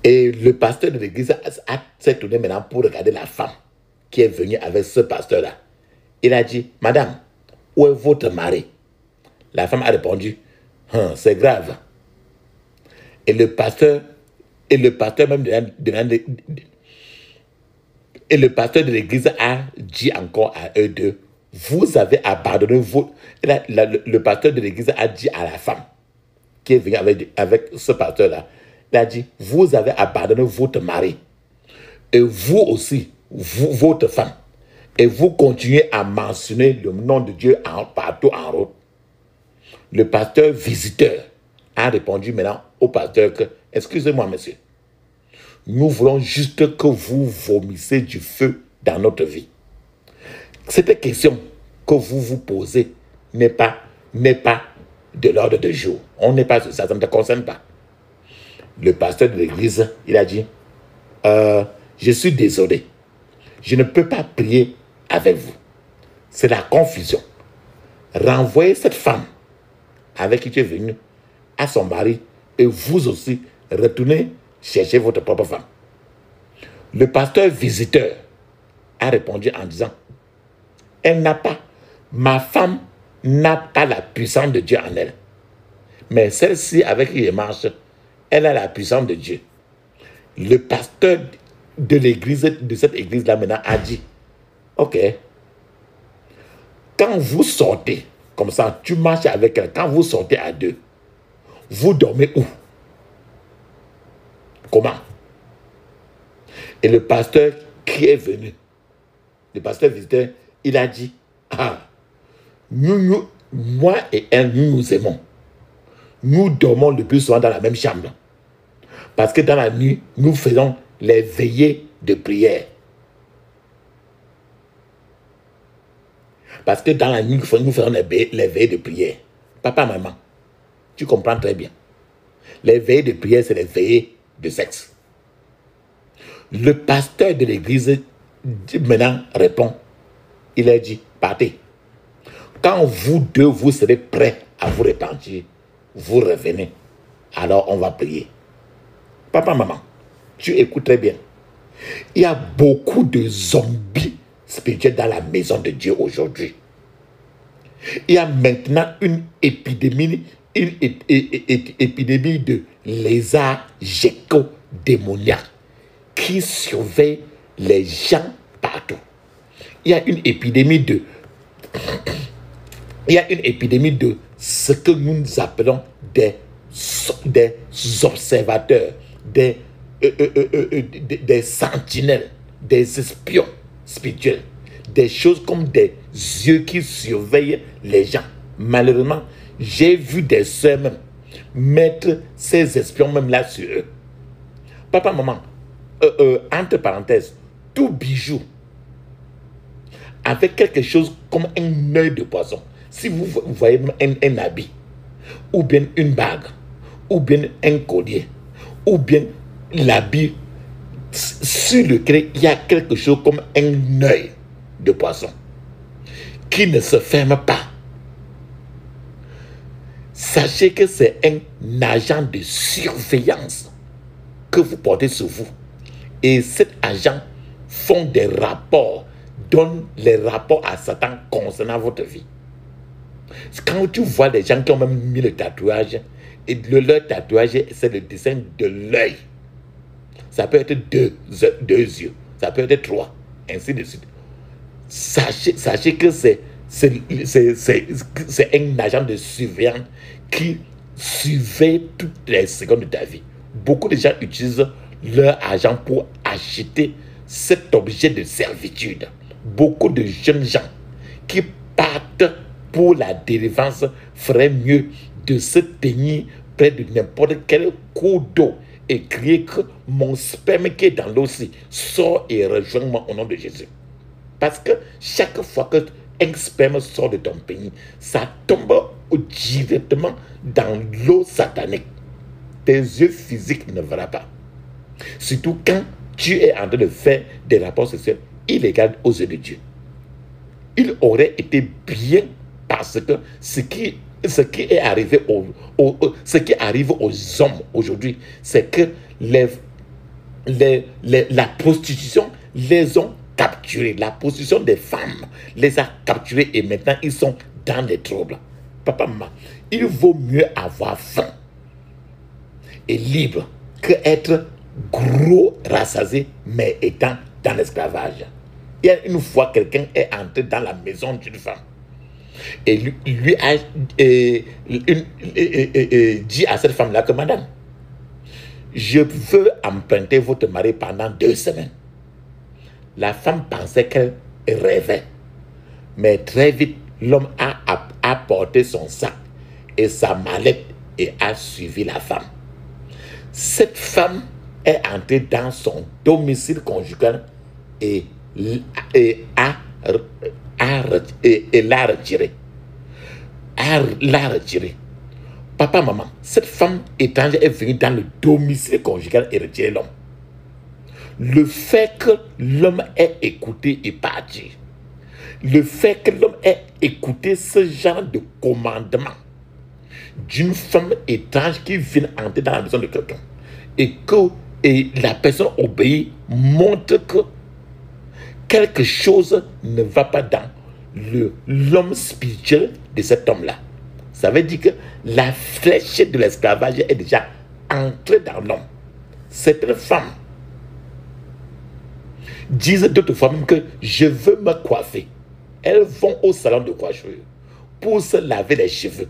Et le pasteur de l'église s'est tourné maintenant pour regarder la femme qui est venue avec ce pasteur-là. Il a dit, madame, où est votre mari? La femme a répondu, c'est grave. Et le pasteur même et le pasteur de l'église a dit encore à eux deux, vous avez abandonné votre... Le pasteur de l'église a dit à la femme qui est venue avec ce pasteur-là, il a dit, vous avez abandonné votre mari. Et vous aussi, votre femme. Et vous continuez à mentionner le nom de Dieu partout en route. Le pasteur visiteur a répondu maintenant au pasteur que, excusez-moi monsieur, nous voulons juste que vous vomissez du feu dans notre vie. Cette question que vous vous posez n'est pas de l'ordre de jour. On n'est pas sur ça, ça ne te concerne pas. Le pasteur de l'église, il a dit, je suis désolé, je ne peux pas prier avec vous. C'est la confusion. Renvoyez cette femme avec qui tu es venu à son mari et vous aussi, retournez chercher votre propre femme. Le pasteur visiteur a répondu en disant, ma femme n'a pas la puissance de Dieu en elle. Mais celle-ci avec qui elle marche, elle a la puissance de Dieu. Le pasteur de l'église, de cette église-là maintenant a dit, ok, quand vous sortez, comme ça, tu marches avec elle, quand vous sortez à deux, vous dormez où? Comment? Et le pasteur qui est venu, le pasteur visiteur, il a dit, moi et elle, nous nous aimons. Nous dormons le plus souvent dans la même chambre. Parce que dans la nuit, nous faisons les veillées de prière. Parce que dans la nuit, nous faisons les veillées de prière. Papa, maman, tu comprends très bien. Les veillées de prière, c'est les veillées de sexe. Le pasteur de l'église maintenant répond. Il a dit, partez. Quand vous deux, vous serez prêts à vous repentir, vous revenez. Alors on va prier. Papa, maman, tu écoutes très bien. Il y a beaucoup de zombies spirituels dans la maison de Dieu aujourd'hui. Il y a maintenant une épidémie de lézards géco-démoniaques qui surveillent les gens partout. Il y a une épidémie de ce que nous appelons des observateurs, des sentinelles, des espions spirituels, des choses comme des yeux qui surveillent les gens. Malheureusement, j'ai vu des sœurs même mettre ces espions même là sur eux. Papa, maman, entre parenthèses, tout bijou avec quelque chose comme un œil de poisson. Si vous voyez un habit, ou bien une bague, ou bien un collier, ou bien l'habit sur lequel il y a quelque chose comme un œil de poisson qui ne se ferme pas, sachez que c'est un agent de surveillance que vous portez sur vous. Et cet agent font des rapports, donne les rapports à Satan concernant votre vie. Quand tu vois les gens qui ont même mis le tatouage, et leur tatouage, c'est le dessin de l'œil. Ça peut être deux yeux, ça peut être 3, ainsi de suite. Sachez que c'est un agent de surveillance qui surveille toutes les secondes de ta vie. Beaucoup de gens utilisent leur argent pour acheter cet objet de servitude. Beaucoup de jeunes gens qui partent pour la délivrance feraient mieux de se tenir près de n'importe quel cours d'eau et crier que mon sperme qui est dans l'eau-ci sort et rejoins-moi au nom de Jésus. Parce que chaque fois que un sperme sort de ton pays, ça tombe directement dans l'eau satanique. Tes yeux physiques ne verront pas. Surtout quand tu es en train de faire des rapports sexuels illégaux aux yeux de Dieu. Il aurait été bien parce que ce qui est arrivé ce qui arrive aux hommes aujourd'hui, c'est que la prostitution les ont capturés. La prostitution des femmes les a capturés et maintenant ils sont dans les troubles. Papa, maman, il vaut mieux avoir faim et libre que être gros, rassasié, mais étant dans l'esclavage. Il y a une fois, quelqu'un est entré dans la maison d'une femme et lui a dit à cette femme-là que, madame, je veux emprunter votre mari pendant 2 semaines. La femme pensait qu'elle rêvait, mais très vite, l'homme a apporté son sac et sa mallette et a suivi la femme. Cette femme est entrée dans son domicile conjugal et l'a retiré. Papa, maman, cette femme étrangère est venue dans le domicile conjugal et retiré l'homme. Le fait que l'homme ait écouté et parti, le fait que l'homme ait écouté ce genre de commandement d'une femme étrange qui vient entrer dans la maison de quelqu'un et que la personne obéit montre que quelque chose ne va pas dans l'homme spirituel de cet homme-là. Ça veut dire que la flèche de l'esclavage est déjà entrée dans l'homme. Certaines femmes disent d'autres femmes que je veux me coiffer. Elles vont au salon de coiffure pour se laver les cheveux.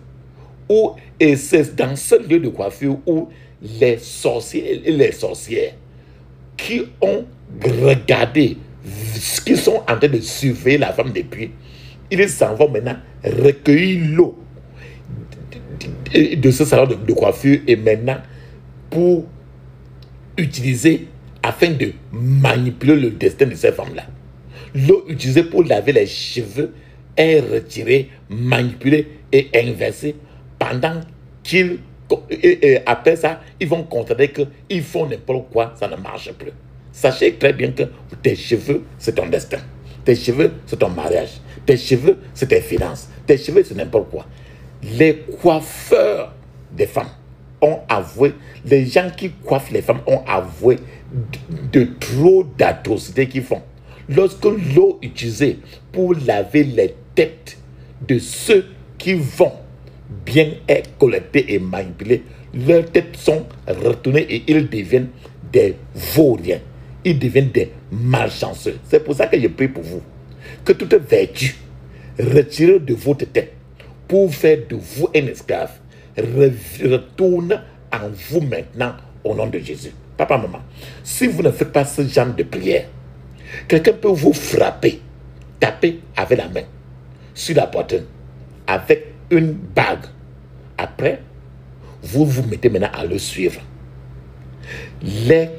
Et c'est dans ce lieu de coiffure où les sorciers et les sorcières qui ont regardé, qui sont en train de surveiller la femme depuis, ils s'en vont maintenant recueillir l'eau de ce salon de coiffure et maintenant pour utiliser afin de manipuler le destin de ces femmes-là. L'eau utilisée pour laver les cheveux est retirée, manipulée et inversée pendant qu'ils, après ça, ils vont considérer qu'ils font n'importe quoi, ça ne marche plus. Sachez très bien que tes cheveux, c'est ton destin. Tes cheveux, c'est ton mariage. Tes cheveux, c'est tes finances. Tes cheveux, c'est n'importe quoi. Les coiffeurs des femmes ont avoué, les gens qui coiffent les femmes ont avoué de trop d'atrocités qu'ils font. Lorsque l'eau utilisée pour laver les têtes de ceux qui vont bien être collectés et manipulés, leurs têtes sont retournées et ils deviennent des vauriens. Ils deviennent des malchanceux. C'est pour ça que je prie pour vous. Que toute vertu retirée de votre tête pour faire de vous un esclave retourne en vous maintenant au nom de Jésus. Papa, maman, si vous ne faites pas ce genre de prière, quelqu'un peut vous frapper, taper avec la main sur la poitrine avec une bague. Après, vous vous mettez maintenant à le suivre. Les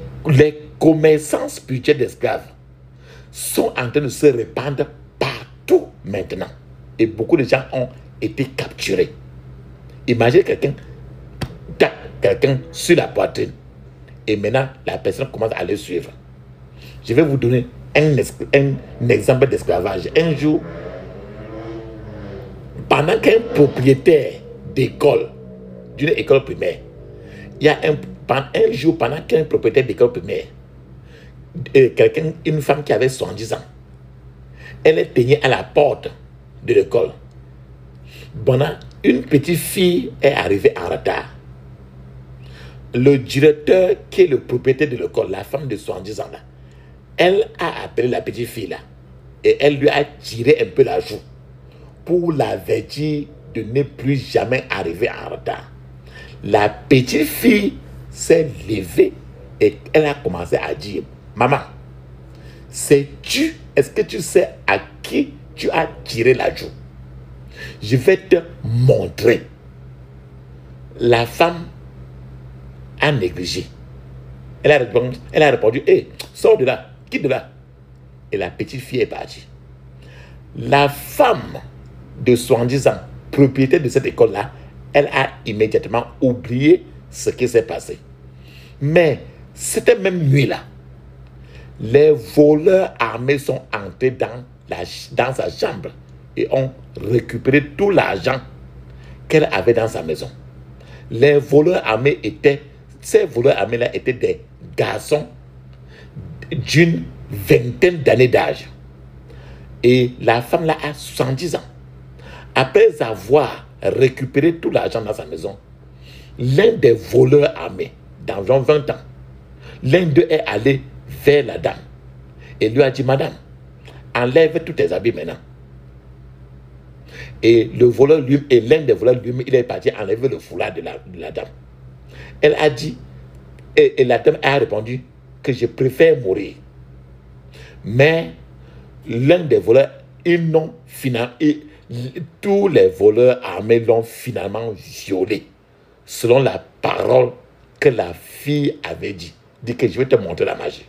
commerçants spirituels d'esclaves sont en train de se répandre partout maintenant. Et beaucoup de gens ont été capturés. Imaginez quelqu'un tape quelqu'un sur la poitrine et maintenant la personne commence à le suivre. Je vais vous donner un exemple d'esclavage. Un jour, pendant qu'un propriétaire d'école, d'une école primaire, il y a un jour, pendant qu'un propriétaire d'école primaire, une femme qui avait 70 ans, elle est tenue à la porte de l'école. Une petite fille est arrivée en retard. Le directeur, qui est le propriétaire de l'école, la femme de 70 ans là, elle a appelé la petite fille là et elle lui a tiré un peu la joue pour l'avertir de ne plus jamais arriver en retard. La petite fille s'est levée et elle a commencé à dire: maman, est-ce que tu sais à qui tu as tiré la joue? Je vais te montrer. La femme a négligé. Elle a répondu: hé, sors de là, quitte de là. Et la petite fille est partie. La femme de 70 ans, propriétaire de cette école-là, elle a immédiatement oublié ce qui s'est passé. Mais cette même nuit-là, les voleurs armés sont entrés dans sa chambre et ont récupéré tout l'argent qu'elle avait dans sa maison. Ces voleurs armés là étaient des garçons d'une vingtaine d'années d'âge. Et la femme là a 70 ans. Après avoir récupéré tout l'argent dans sa maison, l'un des voleurs armés d'environ 20 ans, l'un d'eux est allé vers la dame et lui a dit: madame, enlève tous tes habits maintenant. Et l'un des voleurs lui, il est parti enlever le foulard de la dame. Elle a dit, et la dame a répondu que je préfère mourir. Mais l'un des voleurs, tous les voleurs armés l'ont finalement violé, selon la parole que la fille avait dit. Dit que je vais te montrer la magie.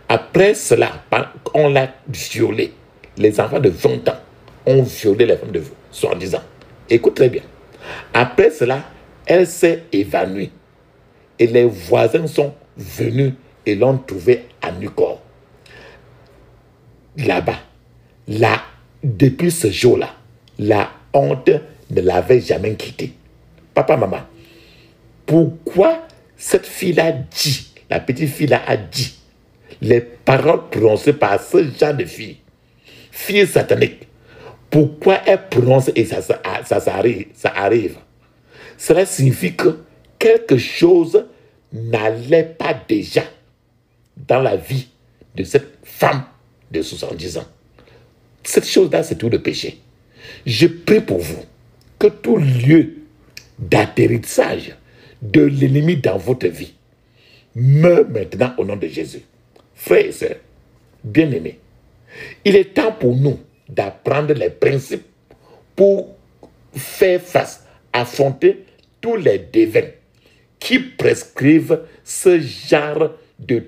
Après cela, on l'a violé. Les enfants de 20 ans ont violé les femmes de 70 ans. Écoute très bien. Après cela, Elle s'est évanouie. Et les voisins sont venus et l'ont trouvée à nu-corps. Là-bas, là, depuis ce jour-là, la honte ne l'avait jamais quitté. Papa, maman, pourquoi cette fille-là dit, la petite fille-là a dit, les paroles prononcées par ce genre de fille satanique, pourquoi elle prononce et ça arrive? Cela signifie que quelque chose n'allait pas déjà dans la vie de cette femme de 70 ans. Cette chose-là, c'est tout le péché. Je prie pour vous que tout lieu d'atterrissage de l'ennemi dans votre vie meure maintenant au nom de Jésus. Frères et sœurs, bien-aimés, il est temps pour nous d'apprendre les principes pour faire face, affronter tous les devins qui prescrivent ce genre de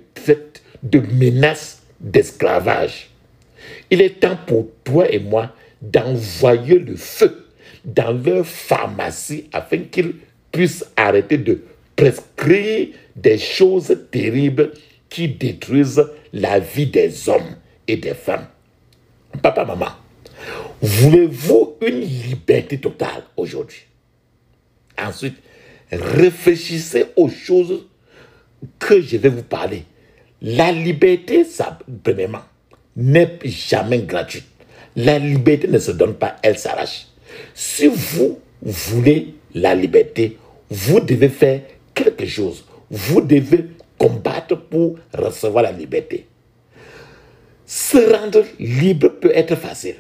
menaces d'esclavage. Il est temps pour toi et moi d'envoyer le feu dans leur pharmacie afin qu'ils puissent arrêter de prescrire des choses terribles qui détruisent la vie des hommes et des femmes. Papa, maman, voulez-vous une liberté totale aujourd'hui? Ensuite, réfléchissez aux choses que je vais vous parler. La liberté, ça, premièrement, n'est jamais gratuite. La liberté ne se donne pas, elle s'arrache. Si vous voulez la liberté, vous devez faire quelque chose. Vous devez combattre pour recevoir la liberté. Se rendre libre peut être facile,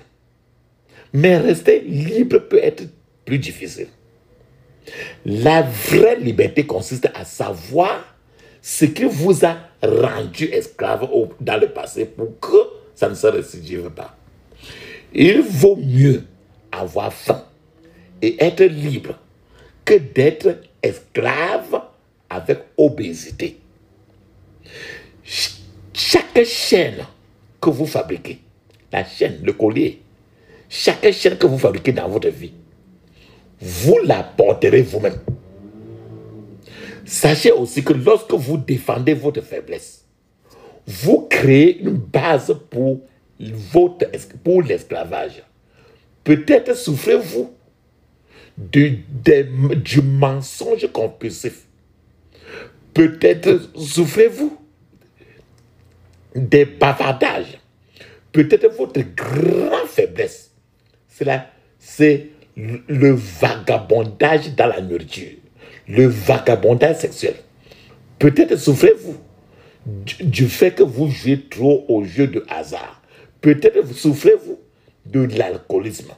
mais rester libre peut être plus difficile. La vraie liberté consiste à savoir ce qui vous a rendu esclave dans le passé pour que ça ne se récidive pas. Il vaut mieux avoir faim et être libre que d'être esclave avec obésité. Chaque chaîne que vous fabriquez, la chaîne, le collier, chaque chaîne que vous fabriquez dans votre vie, vous la porterez vous-même. Sachez aussi que lorsque vous défendez votre faiblesse, vous créez une base pour l'esclavage. Peut-être souffrez-vous du mensonge compulsif. Peut-être souffrez-vous des bavardages. Peut-être votre grande faiblesse, c'est le vagabondage dans la nourriture, le vagabondage sexuel. Peut-être souffrez-vous du fait que vous jouez trop aux jeux de hasard. Peut-être souffrez-vous de l'alcoolisme.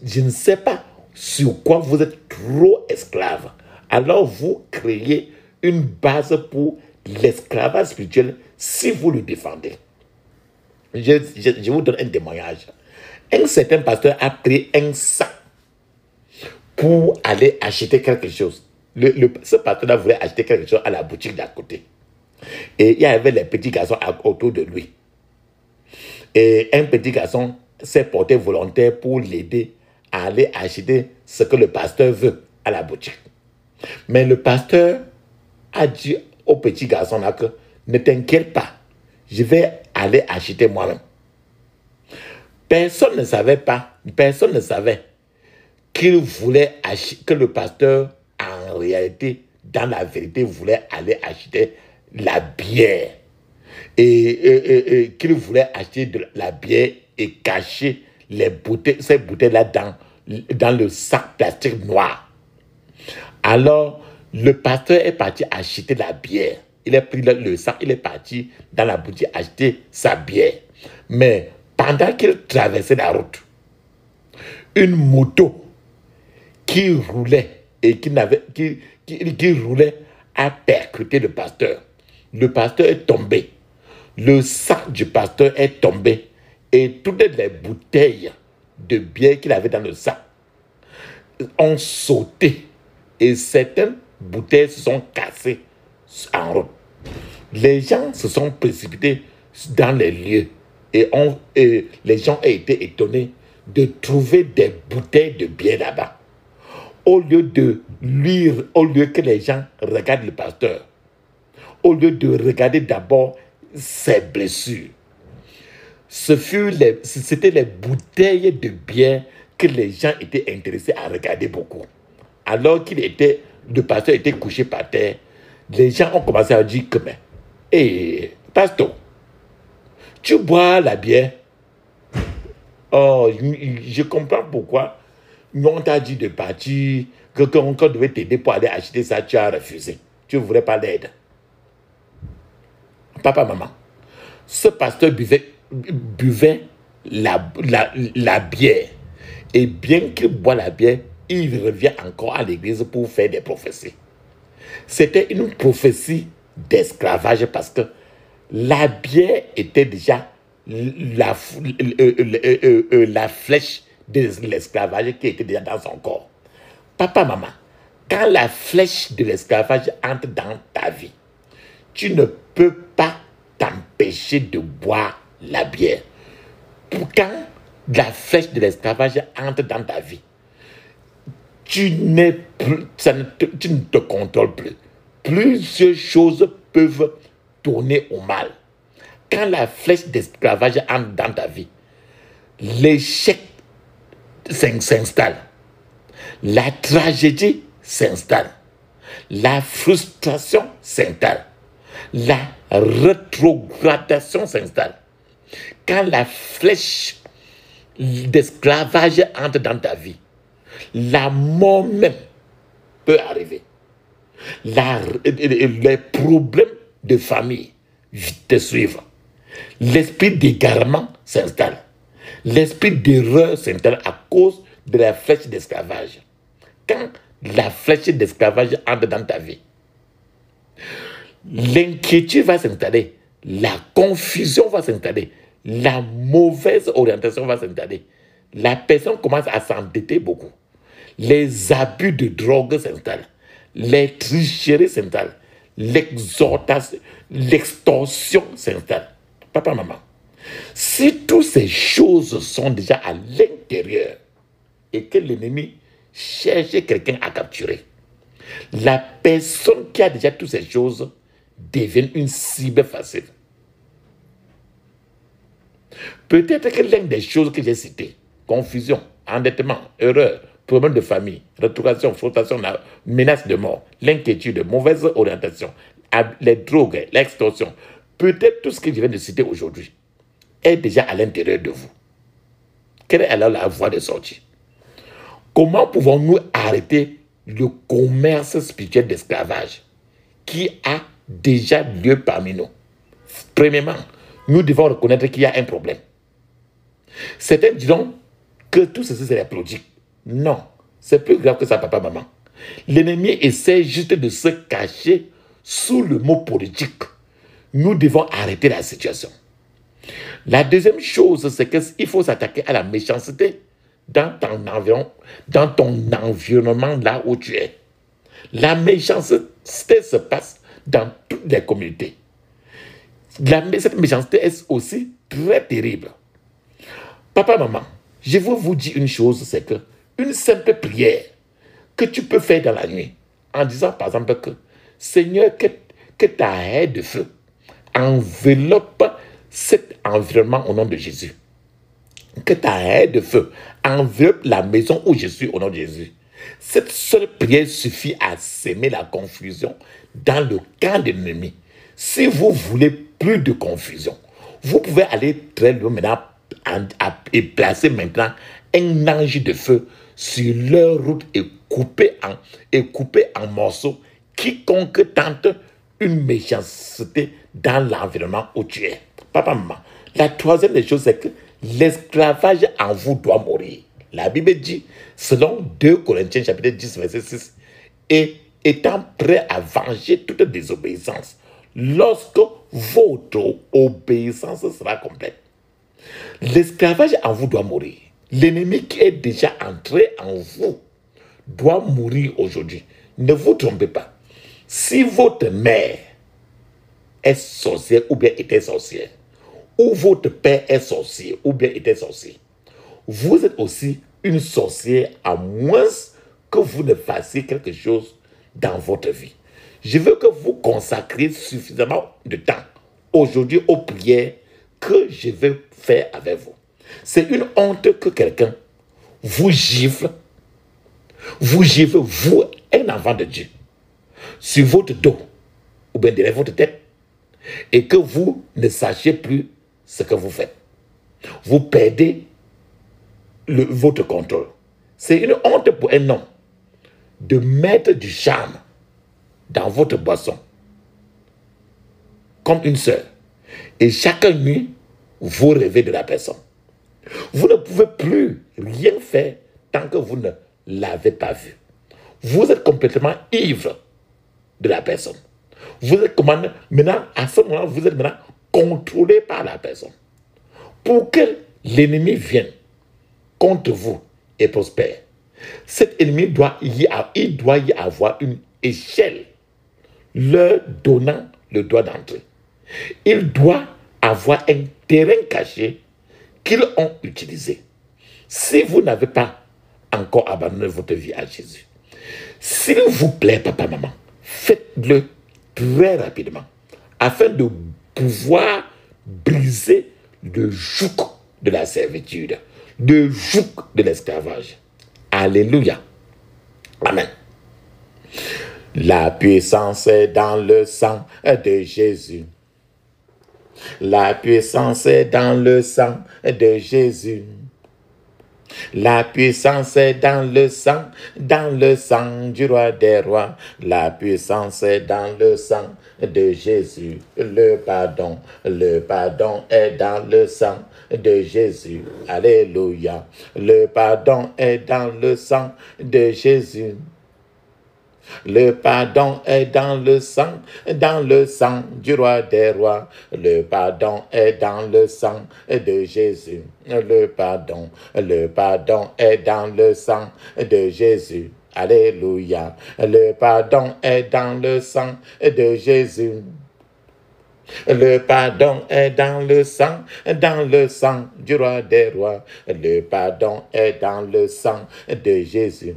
Je ne sais pas sur quoi vous êtes trop esclave. Alors vous créez une base pour l'esclavage spirituel si vous le défendez. Je vous donne un témoignage. Un certain pasteur a pris un sac pour aller acheter quelque chose. Ce pasteur voulait acheter quelque chose à la boutique d'à côté. Et il y avait les petits garçons autour de lui. Et un petit garçon s'est porté volontaire pour l'aider à aller acheter ce que le pasteur veut à la boutique. Mais le pasteur a dit au petit garçon là que ne t'inquiète pas, je vais aller acheter moi-même. Personne ne savait qu'il voulait acheter, que le pasteur en réalité, dans la vérité, voulait aller acheter la bière. Et qu'il voulait acheter de la bière et cacher ces bouteilles-là dans le sac plastique noir. Alors, le pasteur est parti acheter la bière. Il a pris le sac, il est parti dans la boutique acheter sa bière. Mais pendant qu'il traversait la route, une moto qui roulait et qui roulait a percuté le pasteur. Le pasteur est tombé. Le sac du pasteur est tombé. Et toutes les bouteilles de bière qu'il avait dans le sac ont sauté. Et certaines bouteilles se sont cassées en route. Les gens se sont précipités dans les lieux. Et les gens ont été étonnés de trouver des bouteilles de bière là-bas. au lieu que les gens regardent le pasteur, au lieu de regarder d'abord ses blessures, c'était les bouteilles de bière que les gens étaient intéressés à regarder beaucoup. Alors le pasteur était couché par terre, les gens ont commencé à dire que, mais, pasteur, tu bois la bière? Oh, je comprends pourquoi. Nous, on t'a dit de partir, qu'on devait t'aider pour aller acheter ça, tu as refusé. Tu ne voulais pas l'aide. Papa, maman, ce pasteur buvait la bière. Et bien qu'il boit la bière, il revient encore à l'église pour faire des prophéties. C'était une prophétie d'esclavage parce que la bière était déjà la flèche de l'esclavage qui était déjà dans son corps. Papa, maman, quand la flèche de l'esclavage entre dans ta vie, tu ne peux pas t'empêcher de boire la bière. Quand la flèche de l'esclavage entre dans ta vie, tu ne te contrôles plus. Plusieurs choses peuvent tourner au mal. Quand la flèche d'esclavage entre dans ta vie, l'échec s'installe. La tragédie s'installe. La frustration s'installe. La rétrogradation s'installe. Quand la flèche d'esclavage entre dans ta vie, la mort même peut arriver. Les problèmes de famille te suivent. L'esprit d'égarement s'installe. L'esprit d'erreur s'installe à cause de la flèche d'esclavage. Quand la flèche d'esclavage entre dans ta vie, l'inquiétude va s'installer, la confusion va s'installer, la mauvaise orientation va s'installer. La personne commence à s'endetter beaucoup. Les abus de drogue s'installent. Les tricheries s'installent. L'extorsion s'installe. Papa, maman, si toutes ces choses sont déjà à l'intérieur et que l'ennemi cherche quelqu'un à capturer, la personne qui a déjà toutes ces choses devient une cible facile. Peut-être que l'une des choses que j'ai citées, confusion, endettement, erreur, problème de famille, rétrogradation, frustration, menace de mort, l'inquiétude, mauvaise orientation, les drogues, l'extorsion, peut-être tout ce que je viens de citer aujourd'hui est déjà à l'intérieur de vous. Quelle est alors la voie de sortie? Comment pouvons-nous arrêter le commerce spirituel d'esclavage qui a déjà lieu parmi nous? Premièrement, nous devons reconnaître qu'il y a un problème. Certains diront que tout ceci c'est la prodigue. Non, c'est plus grave que ça, papa, maman. L'ennemi essaie juste de se cacher sous le mot politique. Nous devons arrêter la situation. La deuxième chose, c'est qu'il faut s'attaquer à la méchanceté dans ton environnement là où tu es. La méchanceté se passe dans toutes les communautés. Cette méchanceté est aussi très terrible. Papa, maman, je veux vous dire une chose, c'est que une simple prière que tu peux faire dans la nuit, en disant par exemple que Seigneur, que ta haie de feu enveloppe cet environnement au nom de Jésus. Que ta haie de feu enveloppe la maison où je suis au nom de Jésus. Cette seule prière suffit à semer la confusion dans le camp de l'ennemi. Si vous voulez plus de confusion, vous pouvez aller très loin maintenant et placer maintenant un ange de feu sur leur route et couper en morceaux quiconque tente une méchanceté dans l'environnement où tu es. Papa, maman, la troisième des choses, c'est que l'esclavage en vous doit mourir. La Bible dit, selon 2 Corinthiens chapitre 10, verset 6, et étant prêt à venger toute désobéissance, lorsque votre obéissance sera complète. L'esclavage en vous doit mourir. L'ennemi qui est déjà entré en vous doit mourir aujourd'hui. Ne vous trompez pas. Si votre mère est sorcière ou bien était sorcière, ou votre père est sorcier ou bien était sorcier, vous êtes aussi une sorcière, à moins que vous ne fassiez quelque chose dans votre vie. Je veux que vous consacriez suffisamment de temps aujourd'hui aux prières que je vais faire avec vous. C'est une honte que quelqu'un vous gifle, vous, un enfant de Dieu, sur votre dos ou bien derrière votre tête, et que vous ne sachiez plus ce que vous faites. Vous perdez votre contrôle. C'est une honte pour un homme de mettre du charme dans votre boisson, comme une sœur. Et chaque nuit, vous rêvez de la personne. Vous ne pouvez plus rien faire tant que vous ne l'avez pas vue. Vous êtes complètement ivre de la personne. Vous êtes maintenant, à ce moment, vous êtes maintenant contrôlé par la personne. Pour que l'ennemi vienne contre vous et prospère, cet ennemi doit y avoir une échelle leur donnant le droit d'entrer. Il doit avoir un terrain caché qu'ils ont utilisé. Si vous n'avez pas encore abandonné votre vie à Jésus, s'il vous plaît, papa, maman, faites-le très rapidement afin de pouvoir briser le joug de la servitude, le joug de l'esclavage. Alléluia. Amen. La puissance est dans le sang de Jésus. La puissance est dans le sang de Jésus. La puissance est dans le sang du roi des rois. La puissance est dans le sang de Jésus. Le pardon est dans le sang de Jésus. Alléluia. Le pardon est dans le sang de Jésus. Le pardon est dans le sang du roi des rois. Le pardon est dans le sang de Jésus. Le pardon est dans le sang de Jésus. Alléluia. Le pardon est dans le sang de Jésus. Le pardon est dans le sang du roi des rois. Le pardon est dans le sang de Jésus.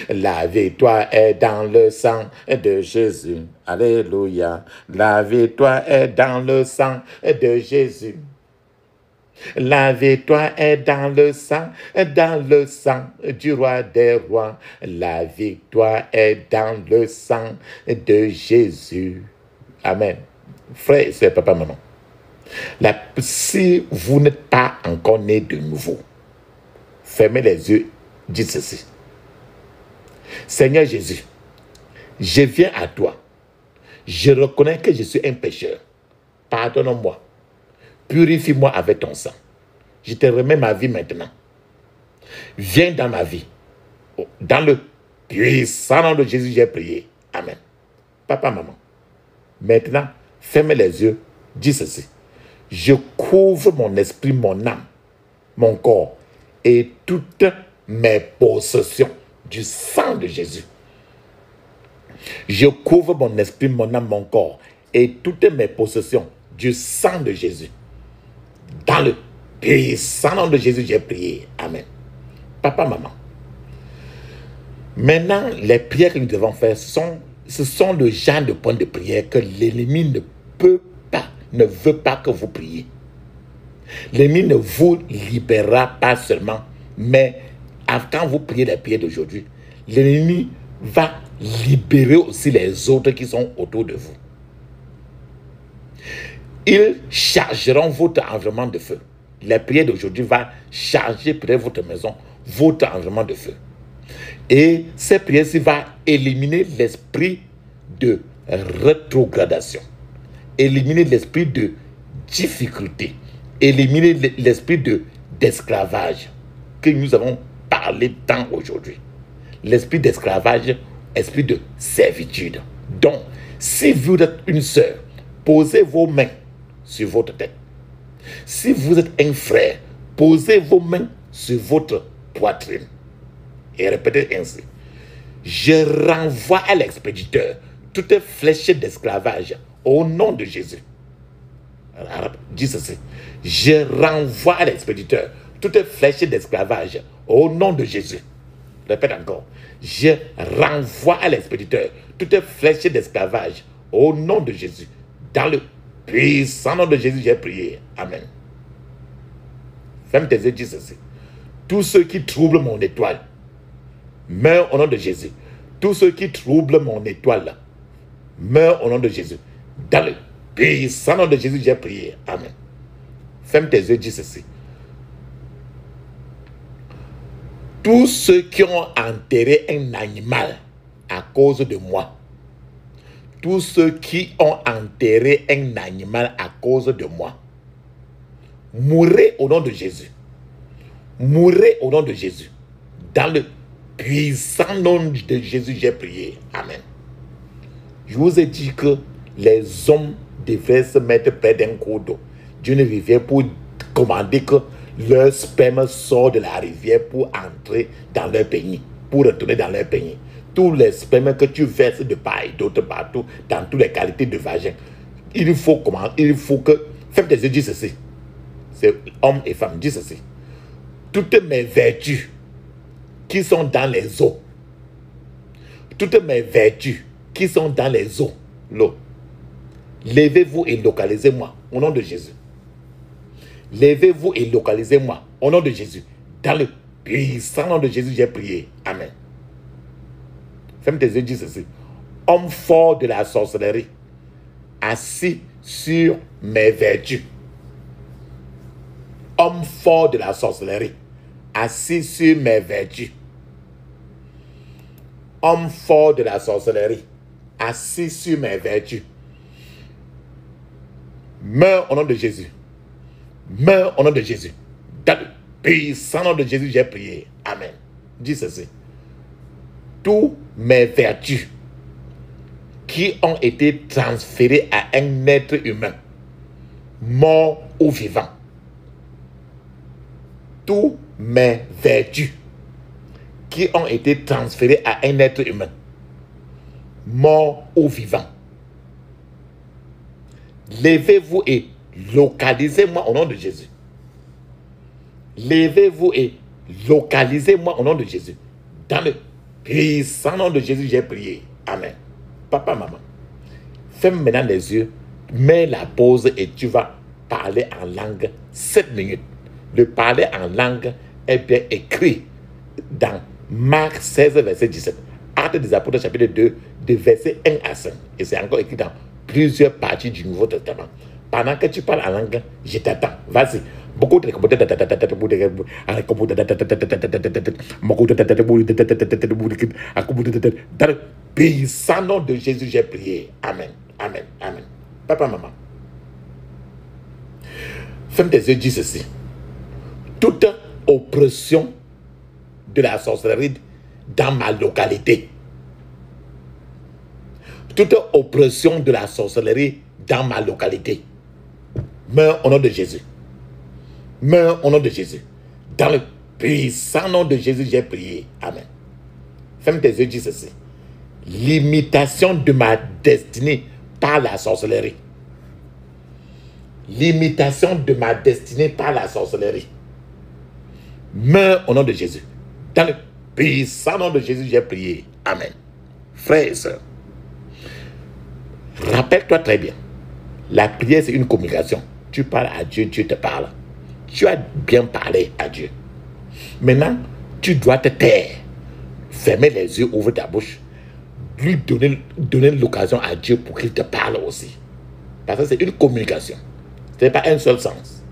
La victoire est dans le sang de Jésus. Alléluia. La victoire est dans le sang de Jésus. La victoire est dans le sang du roi des rois. La victoire est dans le sang de Jésus. Amen. Frère et sœur, papa, maman. Si vous n'êtes pas encore né de nouveau, fermez les yeux, dites ceci. Seigneur Jésus, je viens à toi. Je reconnais que je suis un pécheur. Pardonne-moi. Purifie-moi avec ton sang. Je te remets ma vie maintenant. Viens dans ma vie. Dans le puissant nom de Jésus, j'ai prié. Amen. Papa, maman. Maintenant, fermez les yeux. Dis ceci. Je couvre mon esprit, mon âme, mon corps et toutes mes possessions du sang de Jésus. Je couvre mon esprit, mon âme, mon corps et toutes mes possessions du sang de Jésus. Dans le puissant nom de Jésus, j'ai prié. Amen. Papa, maman. Maintenant, les prières que nous devons faire, ce sont le genre de points de prière que l'ennemi ne veut pas que vous priez. L'ennemi ne vous libérera pas seulement, mais quand vous priez les prières d'aujourd'hui, l'ennemi va libérer aussi les autres qui sont autour de vous. Ils chargeront votre environnement de feu. Les prières d'aujourd'hui vont charger près de votre maison, votre environnement de feu. Et ces prières-ci vont éliminer l'esprit de rétrogradation, éliminer l'esprit de difficulté, éliminer l'esprit d'esclavage que nous avons parlé tant aujourd'hui. L'esprit d'esclavage, esprit de servitude. Donc, si vous êtes une sœur, posez vos mains sur votre tête. Si vous êtes un frère, posez vos mains sur votre poitrine. Et répétez ainsi. Je renvoie à l'expéditeur toute flèche d'esclavage au nom de Jésus. Alors, dis ceci. Je renvoie à l'expéditeur toute flèche d'esclavage au nom de Jésus. Répète encore. Je renvoie à l'expéditeur toute flèche d'esclavage au nom de Jésus. Dans le puissant nom de Jésus, j'ai prié. Amen. Ferme tes yeux, dis ceci. Tous ceux qui troublent mon étoile, meurent au nom de Jésus. Tous ceux qui troublent mon étoile, meurent au nom de Jésus. Dans le puissant nom de Jésus, j'ai prié. Amen. Ferme tes yeux, dis ceci. Tous ceux qui ont enterré un animal à cause de moi, tous ceux qui ont enterré un animal à cause de moi, mourrez au nom de Jésus. Mourrez au nom de Jésus. Dans le puissant nom de Jésus, j'ai prié. Amen. Je vous ai dit que les hommes devaient se mettre près d'un cours d'eau, d'une rivière, pour commander que leur sperme sort de la rivière pour entrer dans leur pays, pour retourner dans leur pays. Tous les spermes que tu verses de part et d'autre partout, dans toutes les qualités de vagin, il faut que, ferme tes yeux, dis ceci. C'est homme et femme, dis ceci. Toutes mes vertus qui sont dans les eaux, toutes mes vertus qui sont dans les eaux, l'eau, levez-vous et localisez-moi au nom de Jésus. Levez-vous et localisez-moi au nom de Jésus. Dans le puissant nom de Jésus, j'ai prié. Amen. Ferme tes yeux, dis ceci. Homme fort de la sorcellerie, assis sur mes vertus. Homme fort de la sorcellerie, assis sur mes vertus. Homme fort de la sorcellerie, assis sur mes vertus. Meurs au nom de Jésus. Meurs au nom de Jésus. Dans le puissant nom de Jésus, j'ai prié. Amen. Dis ceci. Tous mes vertus qui ont été transférées à un être humain, mort ou vivant. Tous mes vertus qui ont été transférées à un être humain, mort ou vivant. Levez-vous et localisez-moi au nom de Jésus. Levez-vous et localisez-moi au nom de Jésus. Dans le puissant nom de Jésus, j'ai prié. Amen. Papa, maman, ferme maintenant les yeux, mets la pause et tu vas parler en langue 7 minutes. Le parler en langue est bien écrit dans Marc 16, verset 17. Actes des Apôtres, chapitre 2, de verset 1 à 5. Et c'est encore écrit dans plusieurs parties du Nouveau Testament. Pendant que tu parles en langue, je t'attends. Vas-y. Beaucoup de dans le puissant nom de Jésus, j'ai prié. Amen. Amen. Amen. Papa, maman, ferme tes yeux, dis ceci. Toute oppression de la sorcellerie dans ma localité, toute oppression de la sorcellerie dans ma localité, meurs au nom de Jésus. Meurs au nom de Jésus. Dans le puissant nom de Jésus, j'ai prié. Amen. Ferme tes yeux, dis ceci. Limitation de ma destinée par la sorcellerie. Limitation de ma destinée par la sorcellerie. Meurs au nom de Jésus. Dans le puissant nom de Jésus, j'ai prié. Amen. Frères et sœurs, rappelle-toi très bien. La prière, c'est une communication. Tu parles à Dieu, Dieu te parle. Tu as bien parlé à Dieu. Maintenant, tu dois te taire. Fermer les yeux, ouvre ta bouche. Lui donner l'occasion à Dieu pour qu'il te parle aussi. Parce que c'est une communication. Ce n'est pas un seul sens.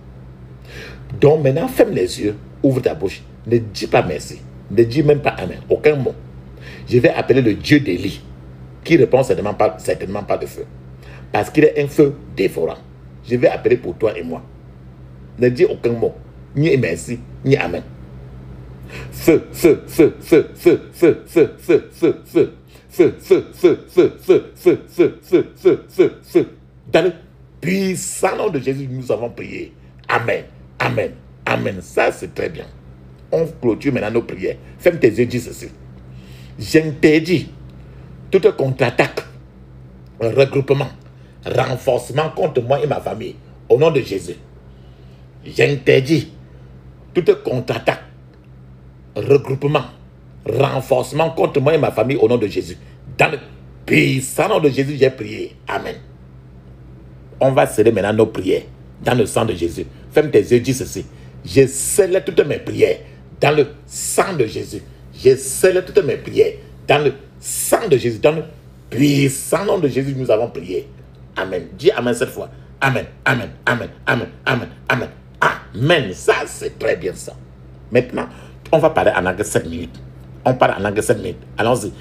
Donc maintenant, ferme les yeux, ouvre ta bouche. Ne dis pas merci. Ne dis même pas amen. Aucun mot. Je vais appeler le Dieu d'Élie, qui répond certainement pas de feu. Parce qu'il est un feu dévorant. Je vais appeler pour toi et moi. Ne dis aucun mot. Ni merci, ni amen. Feu, feu, feu, feu, feu, feu, feu, feu, feu, feu. Feu, feu, feu, feu, feu, feu, feu, feu, feu, feu, feu. Dans le puissant nom de Jésus, nous avons prié. Amen, amen, amen. Ça, c'est très bien. On clôture maintenant nos prières. Ferme tes yeux, dis ceci. J'interdis toute contre-attaque, regroupement, renforcement contre moi et ma famille. Au nom de Jésus. J'interdis toute contre-attaque, regroupement, renforcement contre moi et ma famille au nom de Jésus. Dans le puissant nom de Jésus, j'ai prié. Amen. On va sceller maintenant nos prières dans le sang de Jésus. Ferme tes yeux, dis ceci. Je scelle toutes mes prières dans le sang de Jésus. Je scelle toutes mes prières dans le sang de Jésus. Dans le puissant nom de Jésus, nous avons prié. Amen. Dis amen cette fois. Amen, amen, amen, amen, amen, amen. Amen. Ça, c'est très bien ça. Maintenant, on va parler en anglais 7 minutes. On parle en anglais 7 minutes. Allons-y.